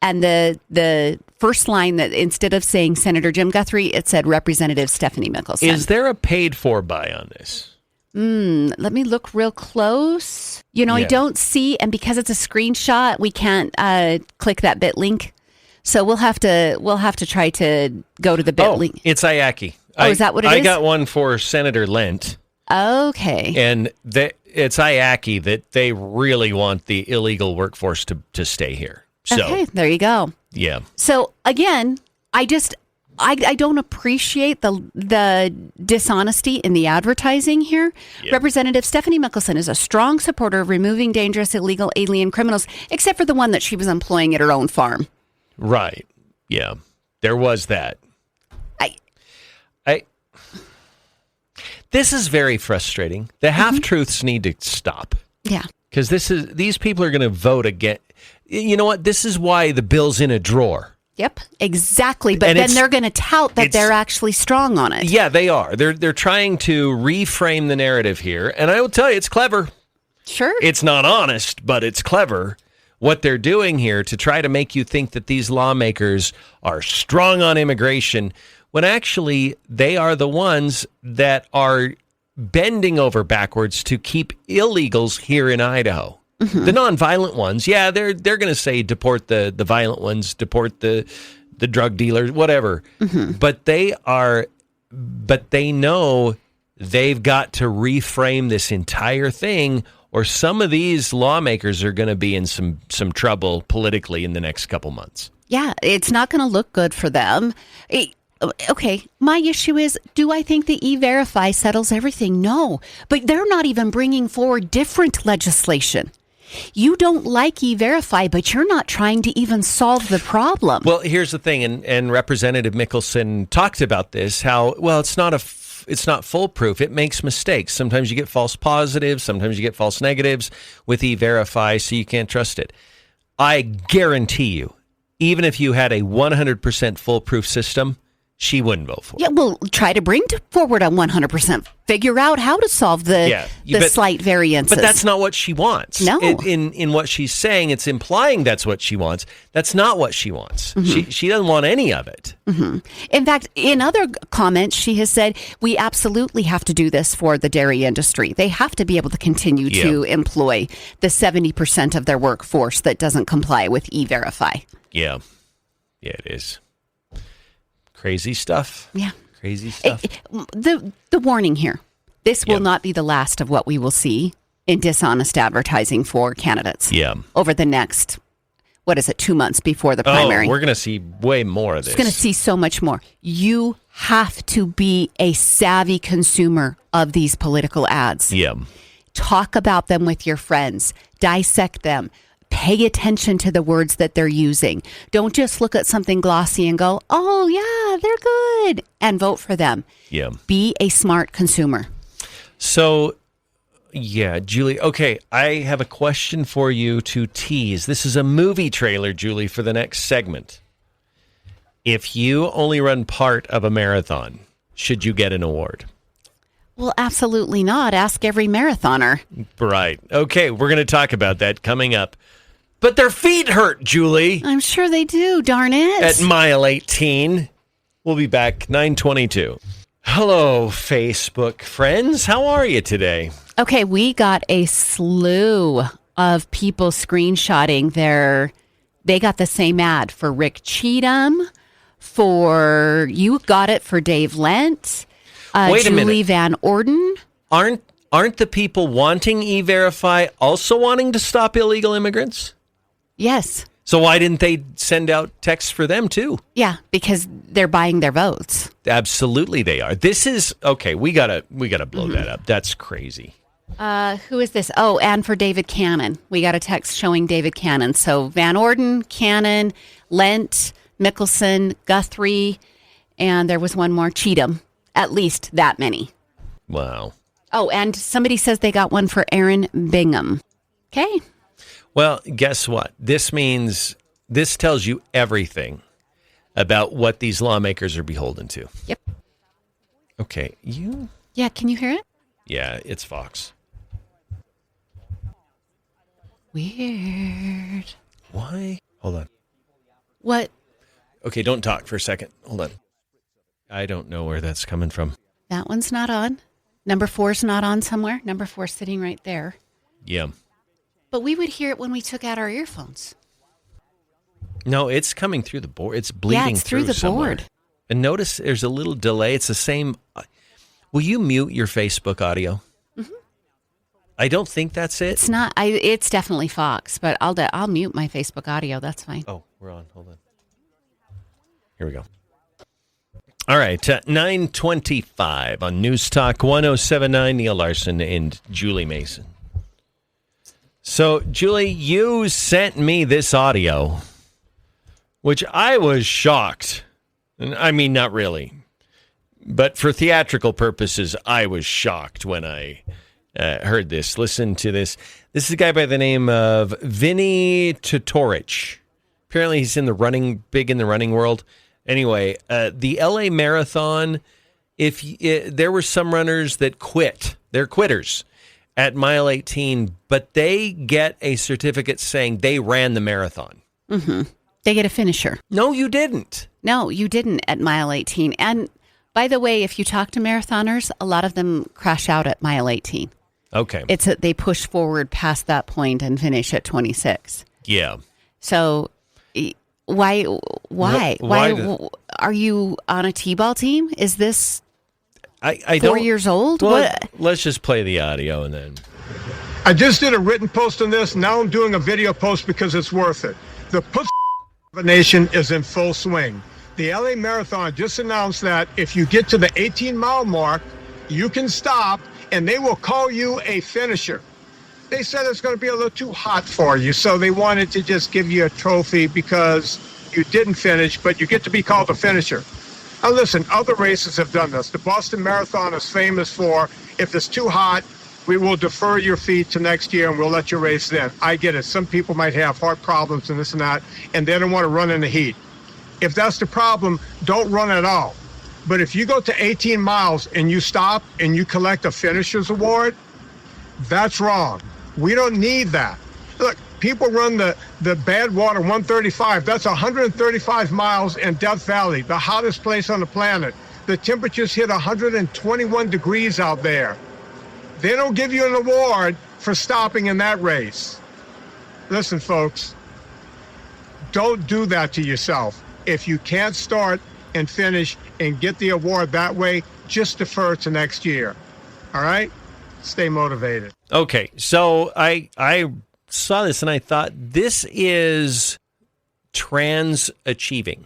and the first line, that instead of saying Senator Jim Guthrie, it said Representative Stephanie Mickelson. Is there a paid for buy on this? Let me look real close. I don't see, and because it's a screenshot, we can't click that bit link. So we'll have to try to go to the bit link. It's IACI. Is that what it is? I got one for Senator Lent. Okay. And it's IACI that they really want the illegal workforce to stay here. So, okay, there you go. Yeah. So again, I don't appreciate the dishonesty in the advertising here. Yep. Representative Stephanie Mickelson is a strong supporter of removing dangerous illegal alien criminals, except for the one that she was employing at her own farm. Right. Yeah. There was that. This is very frustrating. The half-truths need to stop. Yeah. Because these people are going to vote again. You know what? This is why the bill's in a drawer. Yep, exactly. But then they're going to tout that they're actually strong on it. Yeah, they are. They're trying to reframe the narrative here. And I will tell you, it's clever. Sure. It's not honest, but it's clever. What they're doing here to try to make you think that these lawmakers are strong on immigration, when actually they are the ones that are bending over backwards to keep illegals here in Idaho. Mm-hmm. The nonviolent ones, yeah, they're going to say deport the violent ones, deport the drug dealers, whatever. Mm-hmm. But they know they've got to reframe this entire thing, or some of these lawmakers are going to be in some trouble politically in the next couple months. Yeah, it's not going to look good for them. Okay, my issue is, do I think the E-Verify settles everything? No, but they're not even bringing forward different legislation. You don't like E-Verify, but you're not trying to even solve the problem. Well, here's the thing, and Representative Mickelson talked about this, how, well, it's not foolproof. It makes mistakes. Sometimes you get false positives. Sometimes you get false negatives with E-Verify, so you can't trust it. I guarantee you, even if you had a 100% foolproof system, she wouldn't vote for it. Yeah, well, try to bring forward a 100%. Figure out how to solve the slight variances. But that's not what she wants. No. In what she's saying, it's implying that's what she wants. That's not what she wants. Mm-hmm. She doesn't want any of it. Mm-hmm. In fact, in other comments, she has said, we absolutely have to do this for the dairy industry. They have to be able to continue to employ the 70% of their workforce that doesn't comply with E-Verify. Yeah. Yeah, it is. Crazy stuff. Yeah. Crazy stuff. The warning here. This will not be the last of what we will see in dishonest advertising for candidates. Yeah. Over the next, 2 months before the primary. We're going to see way more of this. We're going to see so much more. You have to be a savvy consumer of these political ads. Yeah. Talk about them with your friends. Dissect them. Pay attention to the words that they're using. Don't just look at something glossy and go, oh, yeah, they're good, and vote for them. Yeah. Be a smart consumer. So, yeah, Julie, okay, I have a question for you to tease. This is a movie trailer, Julie, for the next segment. If you only run part of a marathon, should you get an award? Well, absolutely not. Ask every marathoner. Right. Okay, we're going to talk about that coming up. But their feet hurt, Julie. I'm sure they do, darn it. At mile 18. We'll be back 9:22. Hello, Facebook friends. How are you today? Okay, we got a slew of people screenshotting they got the same ad for Rick Cheatham, you got it for Dave Lent, Wait a Julie minute. Van Orden. Aren't the people wanting E-Verify also wanting to stop illegal immigrants? Yes. So why didn't they send out texts for them too? Yeah, because they're buying their votes. Absolutely they are. This is okay, we gotta blow that up. That's crazy. Who is this? Oh, and for David Cannon. We got a text showing David Cannon. So Van Orden, Cannon, Lent, Mickelson, Guthrie, and there was one more, Cheatham. At least that many. Wow. Oh, and somebody says they got one for Aaron Bingham. Okay. Well, guess what? This tells you everything about what these lawmakers are beholden to. Yep. Okay, Yeah, can you hear it? Yeah, it's Fox. Weird. Why? Hold on. What? Okay, don't talk for a second. Hold on. I don't know where that's coming from. That one's not on. Number 4's not on somewhere. Number 4's sitting right there. Yeah. But we would hear it when we took out our earphones. No, it's coming through the board. It's bleeding Yeah, it's through the somewhere. board. And notice there's a little delay. It's the same. Will you mute your Facebook audio? Mm-hmm. I don't think that's it. It's not. It's definitely Fox, but I'll mute my Facebook audio. That's fine. Oh, we're on. Hold on. Here we go. All right, 9:25 on News Talk 107.9. Neil Larson and Julie Mason. So, Julie, you sent me this audio, which I was shocked. And I mean, not really. But for theatrical purposes, I was shocked when I heard this. Listen to this. This is a guy by the name of Vinny Totorich. Apparently, he's big in the running world. Anyway, the LA Marathon, there were some runners that quit. They're quitters at mile 18, but they get a certificate saying they ran the marathon. Mm-hmm. They get a finisher. No, you didn't. No, you didn't at mile 18. And by the way, if you talk to marathoners, a lot of them crash out at mile 18. Okay. They push forward past that point and finish at 26. Yeah. So why are you on a T-ball team? Is this I 4 years old? Well, What? let's just play the audio and then. I just did a written post on this. Now I'm doing a video post because it's worth it. The pussy nation is in full swing. The LA Marathon just announced that if you get to the 18-mile mark, you can stop and they will call you a finisher. They said it's going to be a little too hot for you, so they wanted to just give you a trophy because you didn't finish, but you get to be called a finisher. Now listen, other races have done this. The Boston Marathon is famous for, if it's too hot, we will defer your feet to next year and we'll let you race then. I get it. Some people might have heart problems and this and that, and they don't want to run in the heat. If that's the problem, don't run at all. But if you go to 18 miles and you stop and you collect a finisher's award, that's wrong. We don't need that. Look, people run the Badwater 135. That's 135 miles in Death Valley, the hottest place on the planet. The temperatures hit 121 degrees out there. They don't give you an award for stopping in that race. Listen, folks, don't do that to yourself. If you can't start and finish and get the award that way, just defer to next year. All right? Stay motivated. Okay, so I saw this and I thought, this is trans achieving.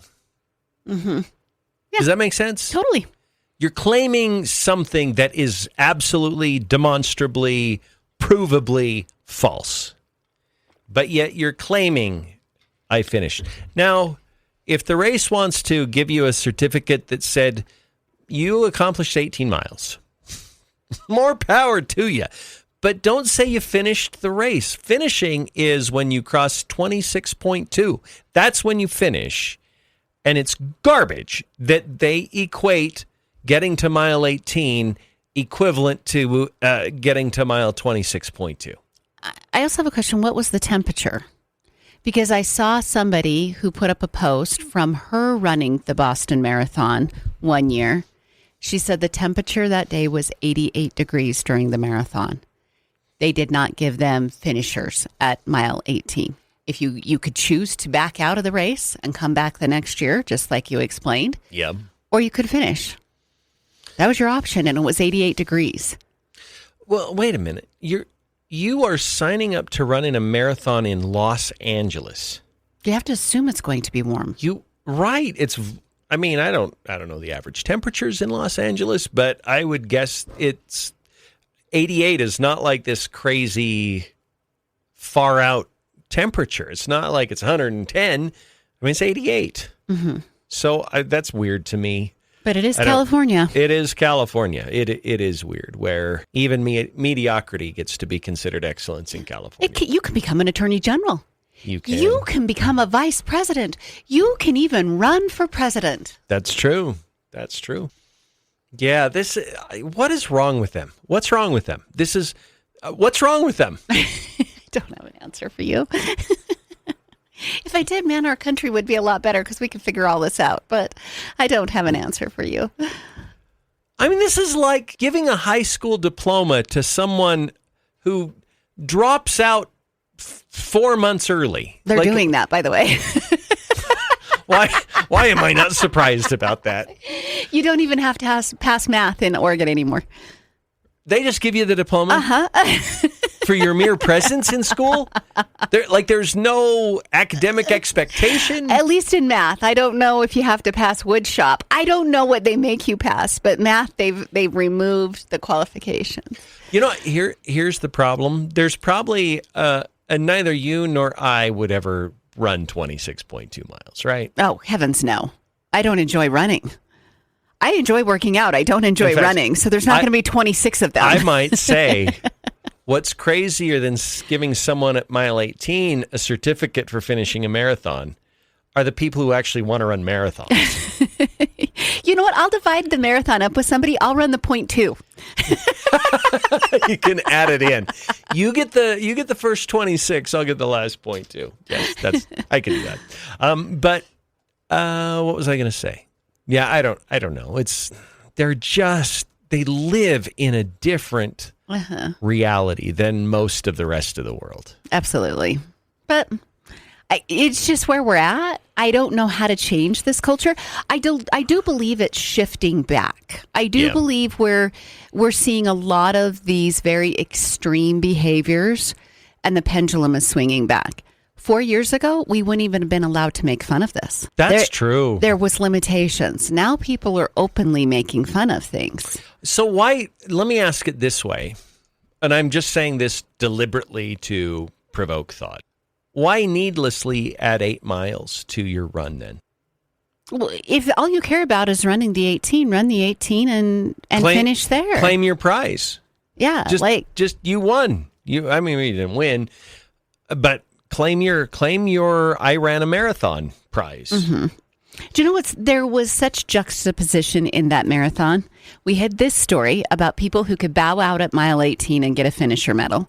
Mm-hmm. Yeah. Does that make sense? Totally. You're claiming something that is absolutely, demonstrably, provably false. But yet you're claiming I finished. Now, if the race wants to give you a certificate that said you accomplished 18 miles, more power to you. But don't say you finished the race. Finishing is when you cross 26.2. That's when you finish. And it's garbage that they equate getting to mile 18 equivalent to getting to mile 26.2. I also have a question. What was the temperature? Because I saw somebody who put up a post from her running the Boston Marathon one year. She said the temperature that day was 88 degrees during the marathon. They did not give them finishers at mile 18. If you could choose to back out of the race and come back the next year, just like you explained. Yep. Or you could finish. That was your option, and it was 88 degrees. Well, wait a minute. You are signing up to run in a marathon in Los Angeles. You have to assume it's going to be warm. Right. I don't know the average temperatures in Los Angeles, but I would guess it's 88 is not like this crazy far out temperature. It's not like it's 110. I mean, it's 88. Mm-hmm. So that's weird to me. But it is California. It is California. It is weird where even mediocrity gets to be considered excellence in California. You can become an attorney general. You can. You can become a vice president. You can even run for president. That's true. That's true. Yeah, what is wrong with them? What's wrong with them? What's wrong with them? I don't have an answer for you. If I did, man, our country would be a lot better because we could figure all this out. But I don't have an answer for you. I mean, this is like giving a high school diploma to someone who drops out 4 months early. They're doing that, by the way. Why am I not surprised about that? You don't even have to pass math in Oregon anymore. They just give you the diploma? Uh-huh. For your mere presence in school? There's no academic expectation? At least in math. I don't know if you have to pass wood shop. I don't know what they make you pass, but math, they've removed the qualifications. You know, here's the problem. There's probably neither you nor I would ever run 26.2 miles, right? Oh, heavens no. I don't enjoy running. I enjoy working out. I don't enjoy running, so there's not going to be 26 of them. I might say, what's crazier than giving someone at mile 18 a certificate for finishing a marathon are the people who actually want to run marathons. You know what? I'll divide the marathon up with somebody. I'll run the 0.2. You can add it in. You get the first 26. I'll get the last 0.2. Yes, I can do that. But what was I going to say? Yeah, I don't know. They live in a different reality than most of the rest of the world. Absolutely. But it's just where we're at. I don't know how to change this culture. I do believe it's shifting back. I do believe we're seeing a lot of these very extreme behaviors, and the pendulum is swinging back. 4 years ago, we wouldn't even have been allowed to make fun of this. That's true. There was limitations. Now people are openly making fun of things. So let me ask it this way, and I'm just saying this deliberately to provoke thought. Why needlessly add 8 miles to your run then? Well, if all you care about is running the 18, run the 18 and finish there. Claim your prize. Yeah. Just you won. You didn't win, but claim your I ran a marathon prize. Mm-hmm. Do you know there was such juxtaposition in that marathon? We had this story about people who could bow out at mile 18 and get a finisher medal.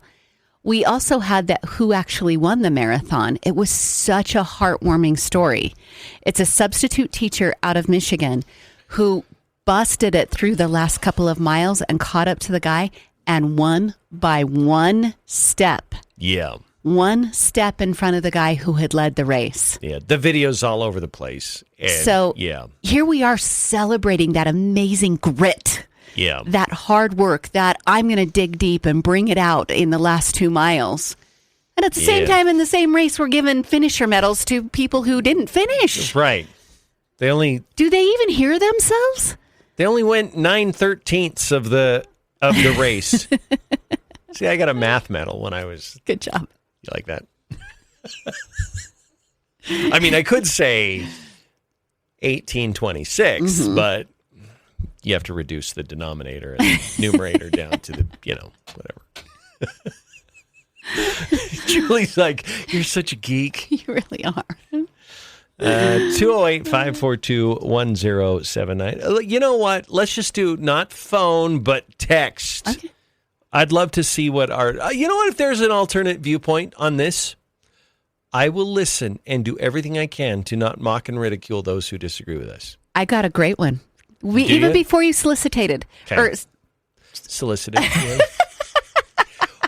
We also had that who actually won the marathon. It was such a heartwarming story. It's a substitute teacher out of Michigan who busted it through the last couple of miles and caught up to the guy and won by 1 step. Yeah. 1 step in front of the guy who had led the race. Yeah, the video's all over the place. Here we are celebrating that amazing grit. Yeah. That hard work, that I'm going to dig deep and bring it out in the last 2 miles. And at the same time, in the same race, we're giving finisher medals to people who didn't finish. Right. Do they even hear themselves? They only went 9/13 of the race. See, I got a math medal when I was... Good job. You like that? I mean, I could say 1826, but you have to reduce the denominator and numerator down to the, whatever. Julie's like, you're such a geek. You really are. 208-542-1079. You know what? Let's just do not phone, but text. Okay. I'd love to see what our... you know what? If there's an alternate viewpoint on this, I will listen and do everything I can to not mock and ridicule those who disagree with us. I got a great one. Even before you solicited. Okay. Or solicited. Yeah.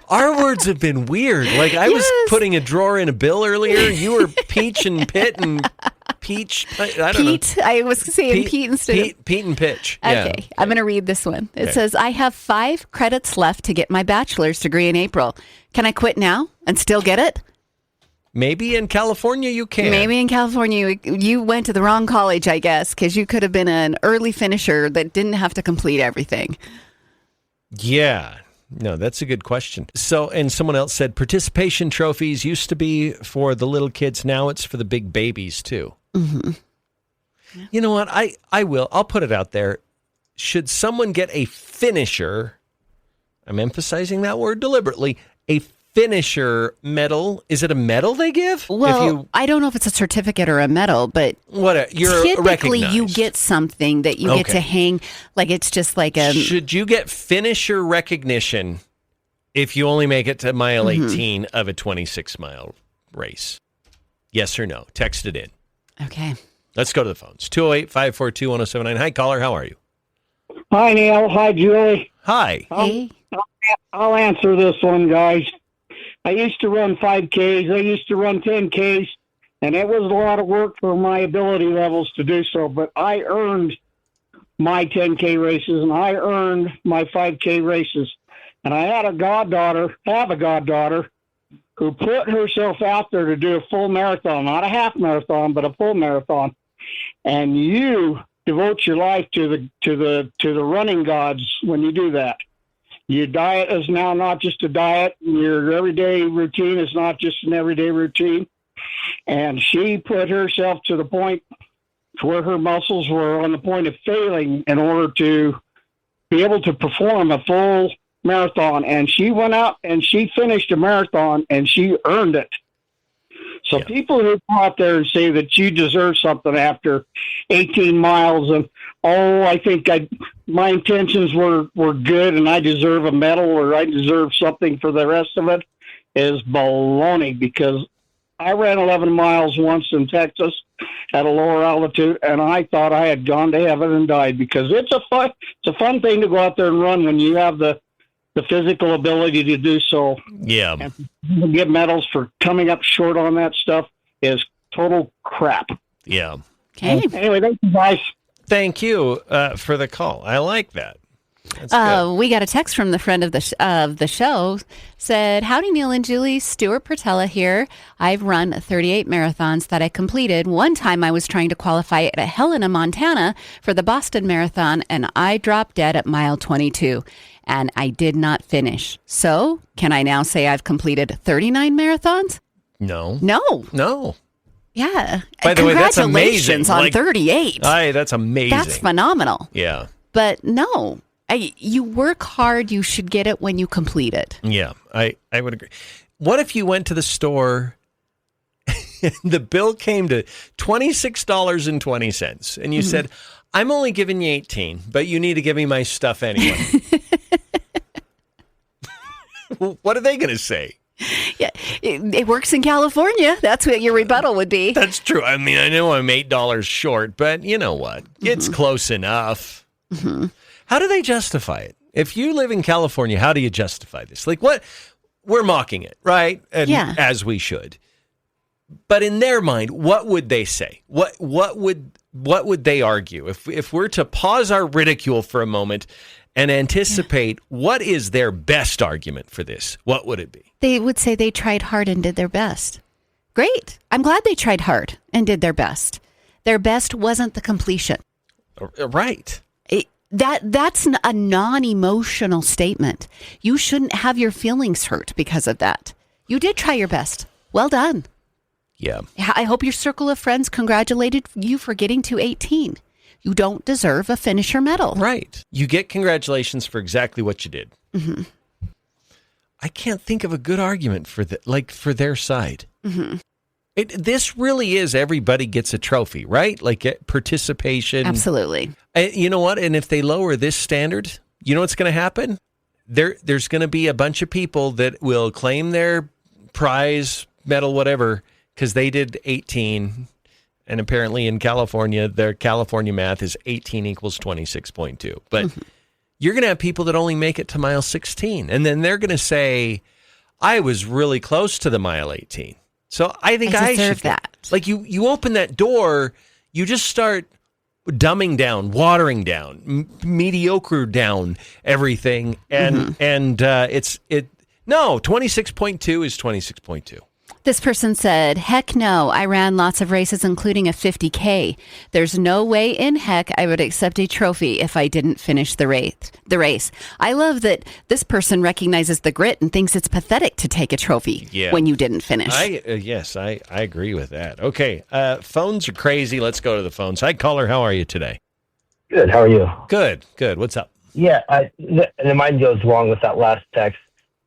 Our words have been weird. Like I was putting a drawer in a bill earlier. You were peach and pit and peach. I don't know. Pete. I was saying Pete instead of Pete and pitch. Okay, Yeah. I'm going to read this one. It says, I have 5 credits left to get my bachelor's degree in April. Can I quit now and still get it? Maybe in California you can. Maybe in California you went to the wrong college, I guess, because you could have been an early finisher that didn't have to complete everything. Yeah. No, that's a good question. So, and someone else said participation trophies used to be for the little kids. Now it's for the big babies too. Mm-hmm. You know what? I'll put it out there. Should someone get a finisher, I'm emphasizing that word deliberately, a finisher medal? Is it a medal they give? Well, I don't know if it's a certificate or a medal, but you're typically recognized. You get something that you get to hang. Like it's just like a. Should you get finisher recognition if you only make it to mile 18 of a 26-mile race? Yes or no? Text it in. Okay. Let's go to the phones. 208-542-1079. Hi, caller. How are you? Hi, Neil. Hi, Julie. Hi. Hey. I'll answer this one, guys. I used to run 5Ks. I used to run 10Ks, and it was a lot of work for my ability levels to do so. But I earned my 10K races, and I earned my 5K races. And I have a goddaughter who put herself out there to do a full marathon, not a half marathon, but a full marathon. And you devote your life to the running gods when you do that. Your diet is now not just a diet. Your everyday routine is not just an everyday routine. And she put herself to the point where her muscles were on the point of failing in order to be able to perform a full marathon. And she went out and she finished a marathon and she earned it. So people who go out there and say that you deserve something after 18 miles and, I think my intentions were good and I deserve a medal or I deserve something for the rest of it is baloney, because I ran 11 miles once in Texas at a lower altitude and I thought I had gone to heaven and died, because it's a fun thing to go out there and run when you have the physical ability to do so. Yeah. And get medals for coming up short on that stuff is total crap. Yeah. Okay. Anyway, thank you guys. Thank you for the call. I like that. That's good. We got a text from the friend of the show. Said, howdy, Neil and Julie. Stuart Pertella here. I've run 38 marathons that I completed. One time I was trying to qualify at Helena, Montana for the Boston Marathon, and I dropped dead at mile 22, and I did not finish. So can I now say I've completed 39 marathons? No. No. Yeah. By the way, that's amazing. Congratulations on 38. That's amazing. That's phenomenal. Yeah. But no, you work hard. You should get it when you complete it. Yeah, I would agree. What if you went to the store and the bill came to $26.20 and you said, I'm only giving you 18, but you need to give me my stuff anyway? What are they going to say? Yeah, it works in California. That's what your rebuttal would be. That's true. I mean, I know I'm $8 short, but you know what? It's close enough. Mm-hmm. How do they justify it? If you live in California, how do you justify this? Like what? We're mocking it, right? And as we should. But in their mind, what would they say? What would they argue? If we're to pause our ridicule for a moment and anticipate what is their best argument for this, what would it be? They would say they tried hard and did their best. Great. I'm glad they tried hard and did their best. Their best wasn't the completion. Right. That's a non-emotional statement. You shouldn't have your feelings hurt because of that. You did try your best. Well done. Yeah. I hope your circle of friends congratulated you for getting to 18. You don't deserve a finisher medal. Right. You get congratulations for exactly what you did. Mm-hmm. I can't think of a good argument for for their side. Mm-hmm. This really is everybody gets a trophy, right? Like participation. Absolutely. You know what? And if they lower this standard, you know what's going to happen? There's going to be a bunch of people that will claim their prize, medal, whatever, because they did 18, and apparently in California, their California math is 18 equals 26.2. But you're going to have people that only make it to mile 16, and then they're going to say, I was really close to the mile 18. So I think I should that. Like you open that door, you just start dumbing down, watering down, mediocre down everything, and 26.2 is 26.2. This person said, heck no, I ran lots of races, including a 50K. There's no way in heck I would accept a trophy if I didn't finish the race. I love that this person recognizes the grit and thinks it's pathetic to take a trophy when you didn't finish. I agree with that. Okay, phones are crazy. Let's go to the phones. Hi, caller. How are you today? Good. How are you? Good. What's up? Yeah, and mine goes along with that last text.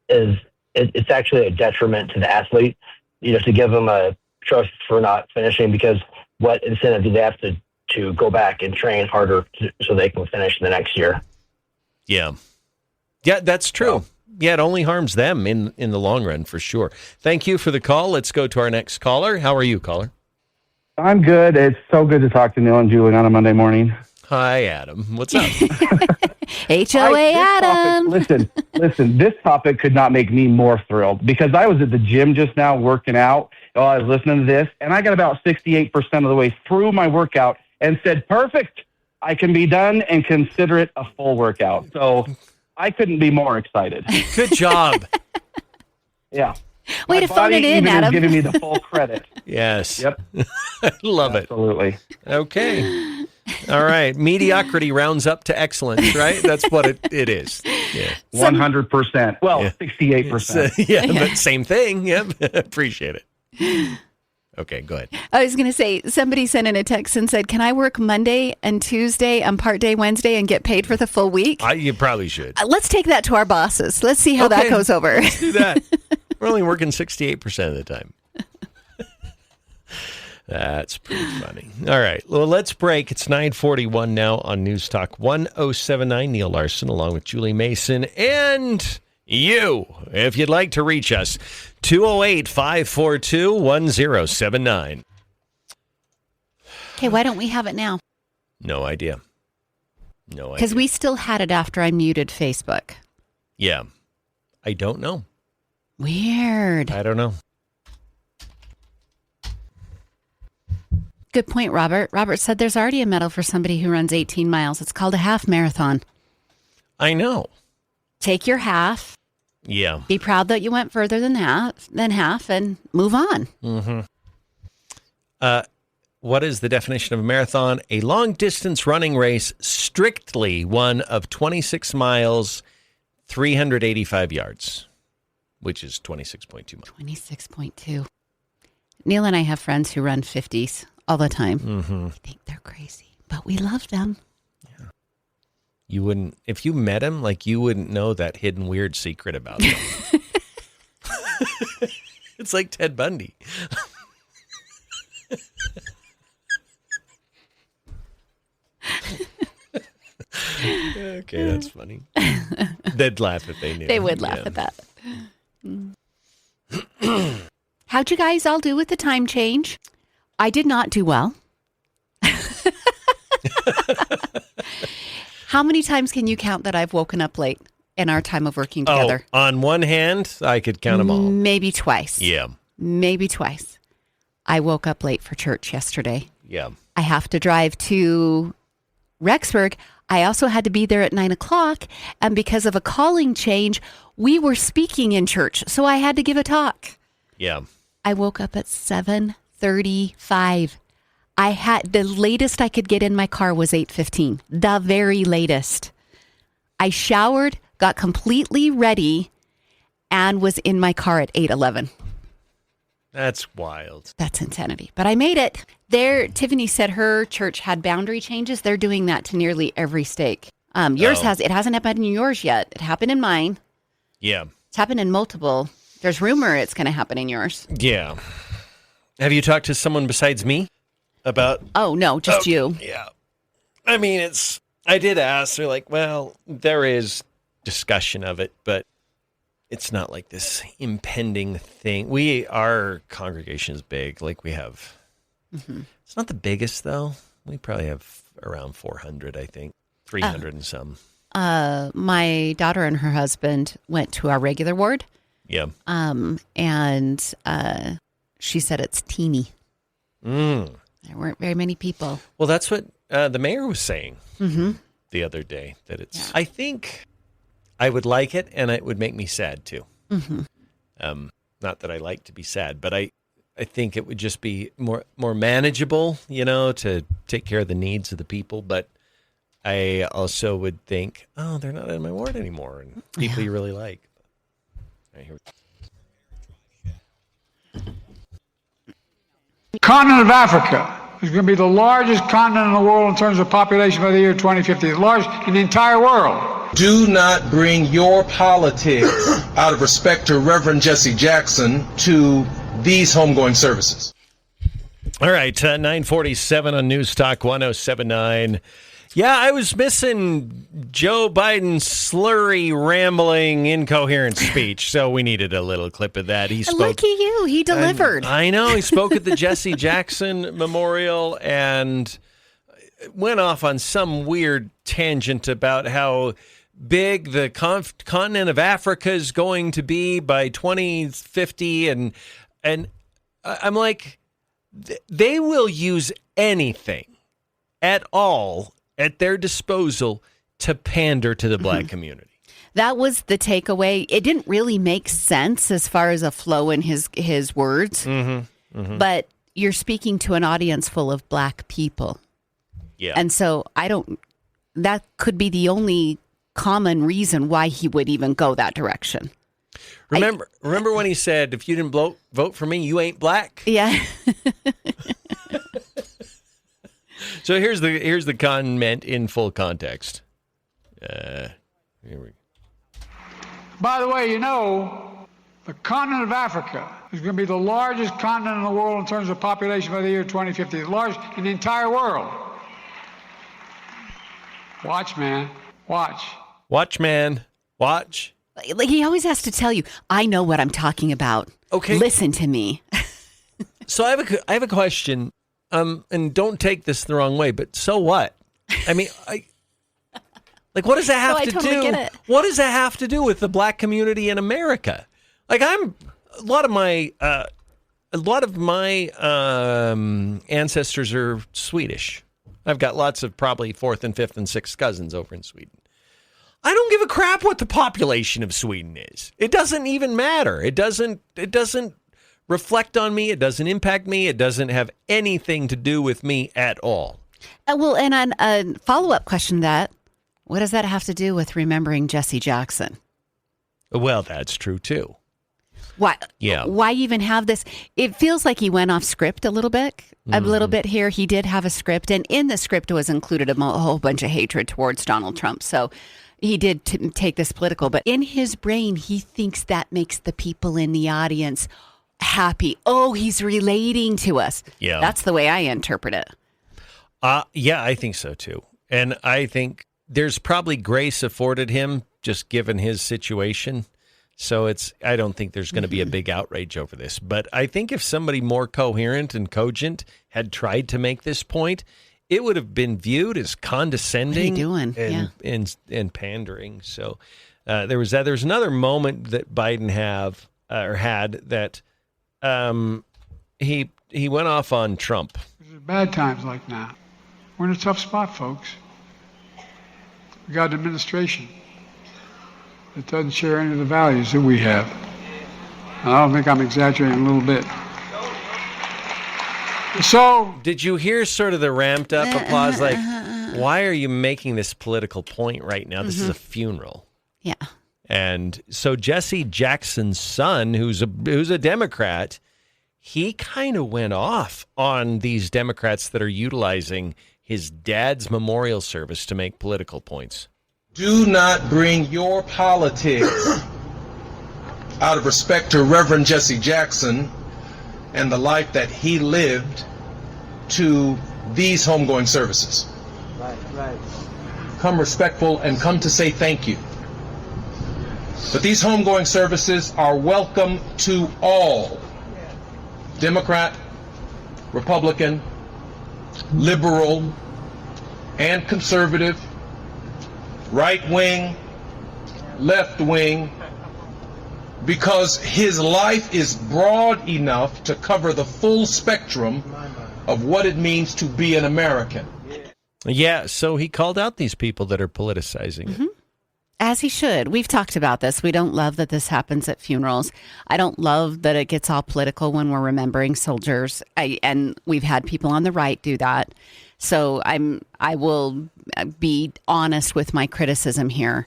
It's actually a detriment to the athlete, to give them a trust for not finishing, because what incentive do they have to go back and train harder so they can finish the next year? Yeah, that's true. Yeah, it only harms them in the long run, for sure. Thank you for the call. Let's go to our next caller. How are you, caller? I'm good. It's so good to talk to Neil and Julie on a Monday morning. Hi, Adam. What's up? HOA Adam. Listen, this topic could not make me more thrilled, because I was at the gym just now working out while I was listening to this, and I got about 68% of the way through my workout and said, perfect, I can be done and consider it a full workout. So I couldn't be more excited. Good job. Yeah. Way to phone it in, Adam. Is giving me the full credit. Yes. Yep. Love it. Absolutely. Okay. All right. Mediocrity rounds up to excellence, right? That's what it is. Yeah. 100%. Well, 68%. Yeah, but same thing. Yep. Appreciate it. Okay, go ahead. I was going to say, somebody sent in a text and said, can I work Monday and Tuesday and part day Wednesday and get paid for the full week? You probably should. Let's take that to our bosses. Let's see how that goes over. Let's do that. We're only working 68% of the time. That's pretty funny. All right. Well, let's break. It's 9:41 now on News Talk 1079. Neil Larson along with Julie Mason and you. If you'd like to reach us, 208-542-1079. Okay, why don't we have it now? No idea. Because we still had it after I muted Facebook. Yeah. I don't know. Weird. I don't know. Good point, Robert. Robert said there's already a medal for somebody who runs 18 miles. It's called a half marathon. I know. Take your half. Yeah. Be proud that you went further than half, and move on. Mm-hmm. What is the definition of a marathon? A long-distance running race, strictly one of 26 miles, 385 yards, which is 26.2 miles. 26.2. Neil and I have friends who run 50s all the time. Mm-hmm. We think they're crazy, but we love them. Yeah. You wouldn't, if you met him, you wouldn't know that hidden weird secret about them. It's like Ted Bundy. Okay, that's funny. They'd laugh if they knew. They would laugh at that. How'd you guys all do with the time change? I did not do well. How many times can you count that I've woken up late in our time of working together? On one hand, I could count them all. Maybe twice. Yeah. Maybe twice. I woke up late for church yesterday. Yeah. I have to drive to Rexburg. I also had to be there at 9:00. And because of a calling change, we were speaking in church. So I had to give a talk. Yeah. I woke up at 7:35. The latest I could get in my car was 8:15. The very latest. I showered, got completely ready, and was in my car at 8:11. That's wild. That's insanity. But I made it. Tiffany said her church had boundary changes. They're doing that to nearly every stake. Yours it hasn't happened in yours yet. It happened in mine. Yeah. It's happened in multiple. There's rumor it's going to happen in yours. Yeah. Have you talked to someone besides me about? Oh, no, just you. Yeah. I mean, I did ask. They're like, well, there is discussion of it, but it's not like this impending thing. Our congregation is big. Like we have, it's not the biggest though. We probably have around 400, I think, 300 and some. My daughter and her husband went to our regular ward. Yeah. And she said it's teeny. There weren't very many people. Well, that's what the mayor was saying the other day, that it's, yeah. I think I would like it, and it would make me sad too. Not that I like to be sad, but I think it would just be more manageable, to take care of the needs of the people. But I also would think, oh, they're not in my ward anymore, and people you really like. All right, here we go. Continent of Africa is going to be the largest continent in the world in terms of population by the year 2050, the largest in the entire world. Do not bring your politics out of respect to Reverend Jesse Jackson to these homegoing services. All right, 9:47 on News Talk 107.9. Yeah, I was missing Joe Biden's slurry, rambling, incoherent speech, so we needed a little clip of that. He spoke. Lucky you, he delivered. I know, he spoke at the Jesse Jackson Memorial and went off on some weird tangent about how big the continent of Africa is going to be by 2050, and I'm like, they will use anything at all at their disposal to pander to the black community. That was the takeaway. It didn't really make sense as far as a flow in his words, but you're speaking to an audience full of black people. Yeah. And so that could be the only common reason why he would even go that direction. Remember when he said, if you didn't vote for me, you ain't black? Yeah. So here's the comment in full context. Here we go. By the way, the continent of Africa is going to be the largest continent in the world in terms of population by the year 2050, the largest in the entire world. Watch, man. Watch. Watch, man. Watch. Like he always has to tell you, I know what I'm talking about. Okay. Listen to me. So I have a question. And don't take this the wrong way, but so what? I mean, what does that have to do? Get it. What does that have to do with the black community in America? Like a lot of my ancestors are Swedish. I've got lots of probably 4th and 5th and 6th cousins over in Sweden. I don't give a crap what the population of Sweden is. It doesn't even matter. It doesn't reflect on me. It doesn't impact me. It doesn't have anything to do with me at all. Well, and on a follow-up question to that, what does that have to do with remembering Jesse Jackson? Well, that's true too. Why? Yeah. Why even have this? It feels like he went off script a little bit. A little bit here. He did have a script, and in the script was included a whole bunch of hatred towards Donald Trump. So he did take this political, but in his brain, he thinks that makes the people in the audience happy. Oh, he's relating to us. Yeah. That's the way I interpret it. Yeah, I think so too. And I think there's probably grace afforded him just given his situation. So I don't think there's going to be a big outrage over this. But I think if somebody more coherent and cogent had tried to make this point, it would have been viewed as condescending and pandering. So there was another moment that Biden had that he went off on Trump. There's bad times like now. We're in a tough spot, folks. We got an administration that doesn't share any of the values that we have. And I don't think I'm exaggerating a little bit. So, did you hear sort of the ramped up applause? Like, why are you making this political point right now? This is a funeral. Yeah. And so Jesse Jackson's son, who's a Democrat, he kind of went off on these Democrats that are utilizing his dad's memorial service to make political points. Do not bring your politics out of respect to Reverend Jesse Jackson and the life that he lived to these homegoing services. Right. Come respectful and come to say thank you. But these homegoing services are welcome to all. Democrat, Republican, liberal, and conservative, right wing, left wing, because his life is broad enough to cover the full spectrum of what it means to be an American. Yeah, so he called out these people that are politicizing it. As he should. We've talked about this. We don't love that this happens at funerals. I don't love that it gets all political when we're remembering soldiers. And we've had people on the right do that. So I will be honest with my criticism here.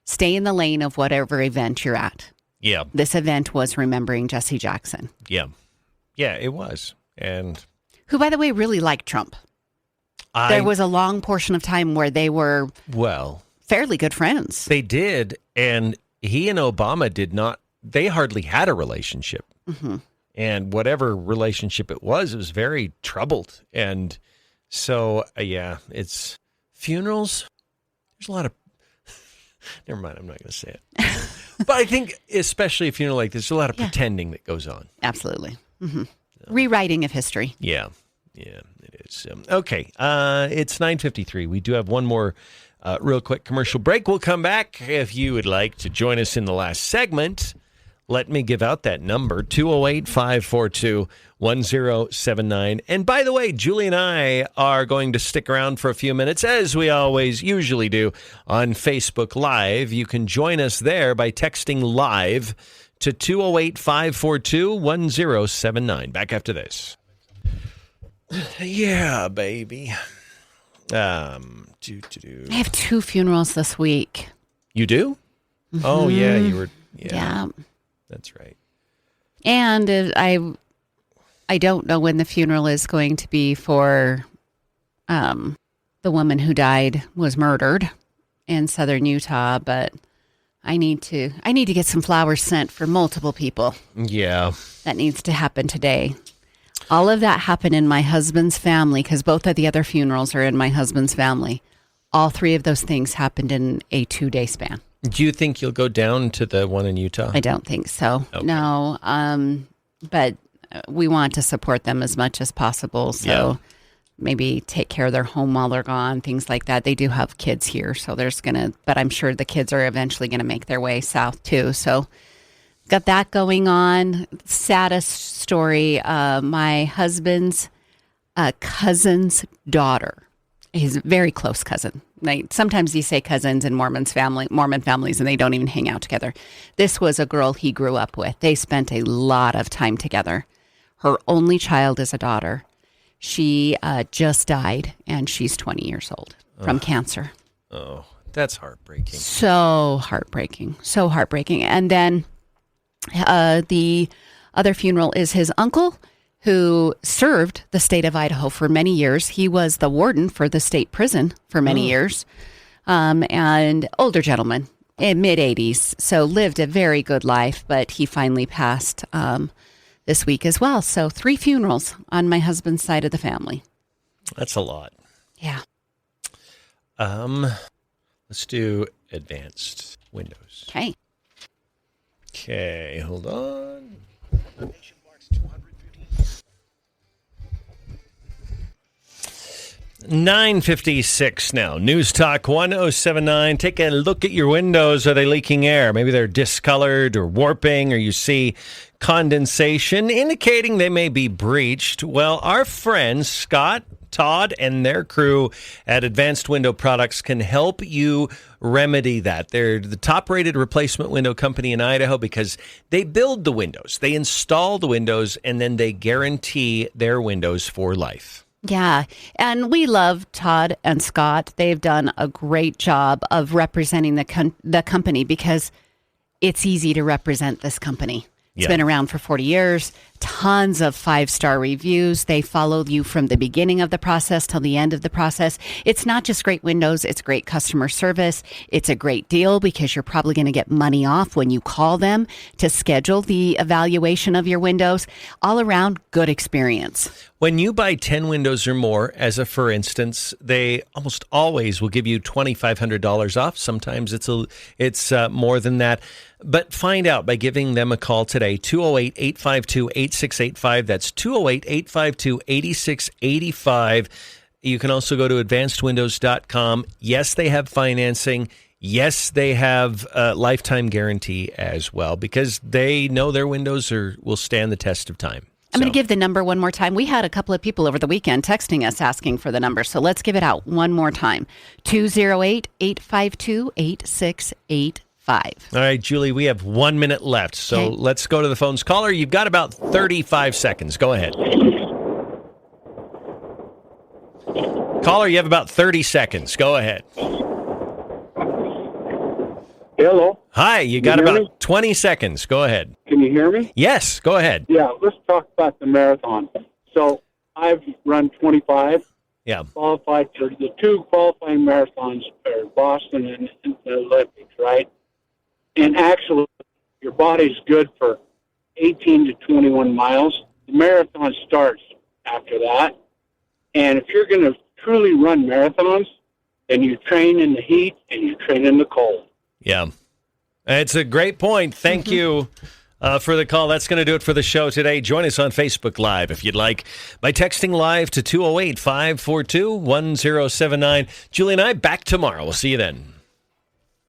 Stay in the lane of whatever event you're at. Yeah. This event was remembering Jesse Jackson. Yeah. Yeah, it was. And who, by the way, really liked Trump. There was a long portion of time where they were fairly good friends. They did. And he and Obama did not, they hardly had a relationship. Mm-hmm. And whatever relationship it was very troubled. And so, it's funerals. There's a lot of, never mind, I'm not going to say it. But I think especially a funeral like this, there's a lot of pretending that goes on. Absolutely. Mm-hmm. Rewriting of history. Yeah. Yeah, it is. Okay. It's 9:53. We do have one more real quick commercial break. We'll come back. If you would like to join us in the last segment, let me give out that number, 208-542-1079. And by the way, Julie and I are going to stick around for a few minutes, as we always usually do, on Facebook Live. You can join us there by texting LIVE to 208-542-1079. Back after this. Yeah, baby. I have 2 funerals this week. You do? Mm-hmm. Oh, yeah, you were. Yeah. That's right. And I don't know when the funeral is going to be for the woman who was murdered in southern Utah, but I need to get some flowers sent for multiple people. Yeah. That needs to happen today. All of that happened in my husband's family because both of the other funerals are in my husband's family. All 3 of those things happened in a 2-day span. Do you think you'll go down to the one in Utah? I don't think so. Okay. No. But we want to support them as much as possible. So maybe take care of their home while they're gone, things like that. They do have kids here. So but I'm sure the kids are eventually going to make their way south too. So got that going on. Saddest story. My husband's cousin's daughter, his very close cousin. Like, sometimes you say cousins in Mormon families, and they don't even hang out together. This was a girl he grew up with. They spent a lot of time together. Her only child is a daughter. She just died, and she's 20 years old from cancer. Oh, that's heartbreaking. So heartbreaking. So heartbreaking. And then the other funeral is his uncle, who served the state of Idaho for many years. He was the warden for the state prison for many years, and older gentleman in mid-80s, so lived a very good life, but he finally passed this week as well. So 3 funerals on my husband's side of the family. That's a lot. Yeah. Let's do advanced Windows. Okay. Okay, hold on. 9:56 now. News Talk 1079. Take a look at your windows. Are they leaking air? Maybe they're discolored or warping, or you see condensation indicating they may be breached. Well, our friends Scott, Todd, and their crew at Advanced Window Products can help you remedy that. They're the top-rated replacement window company in Idaho because they build the windows, they install the windows, and then they guarantee their windows for life. Yeah, and we love Todd and Scott. They've done a great job of representing the company because it's easy to represent this company. It's been around for 40 years. tons of 5-star reviews. They follow you from the beginning of the process till the end of the process. It's not just great windows, it's great customer service. It's a great deal because you're probably going to get money off when you call them to schedule the evaluation of your windows. All around, good experience. When you buy 10 windows or more, as a for instance, they almost always will give you $2,500 off. Sometimes it's more than that. But find out by giving them a call today, 208-852-8685. That's 208-852-8685. You can also go to advancedwindows.com. Yes, they have financing. Yes, they have a lifetime guarantee as well because they know their windows will stand the test of time. I'm going to give the number one more time. We had a couple of people over the weekend texting us asking for the number, so let's give it out one more time. 208-852-8685. All right, Julie, we have 1 minute left, so let's go to the phones. Caller, you've got about 35 seconds. Go ahead. Caller, you have about 30 seconds. Go ahead. Hello. Hi, you got about 20 seconds. Go ahead. Can you hear me? Yes, go ahead. Yeah, let's talk about the marathon. So I've run 25. Yeah. Qualified for the 2 qualifying marathons are Boston and the Olympics, right? And actually, your body's good for 18 to 21 miles. The marathon starts after that. And if you're going to truly run marathons, then you train in the heat and you train in the cold. Yeah. It's a great point. Thank you for the call. That's going to do it for the show today. Join us on Facebook Live if you'd like by texting live to 208-542-1079. Julie and I back tomorrow. We'll see you then.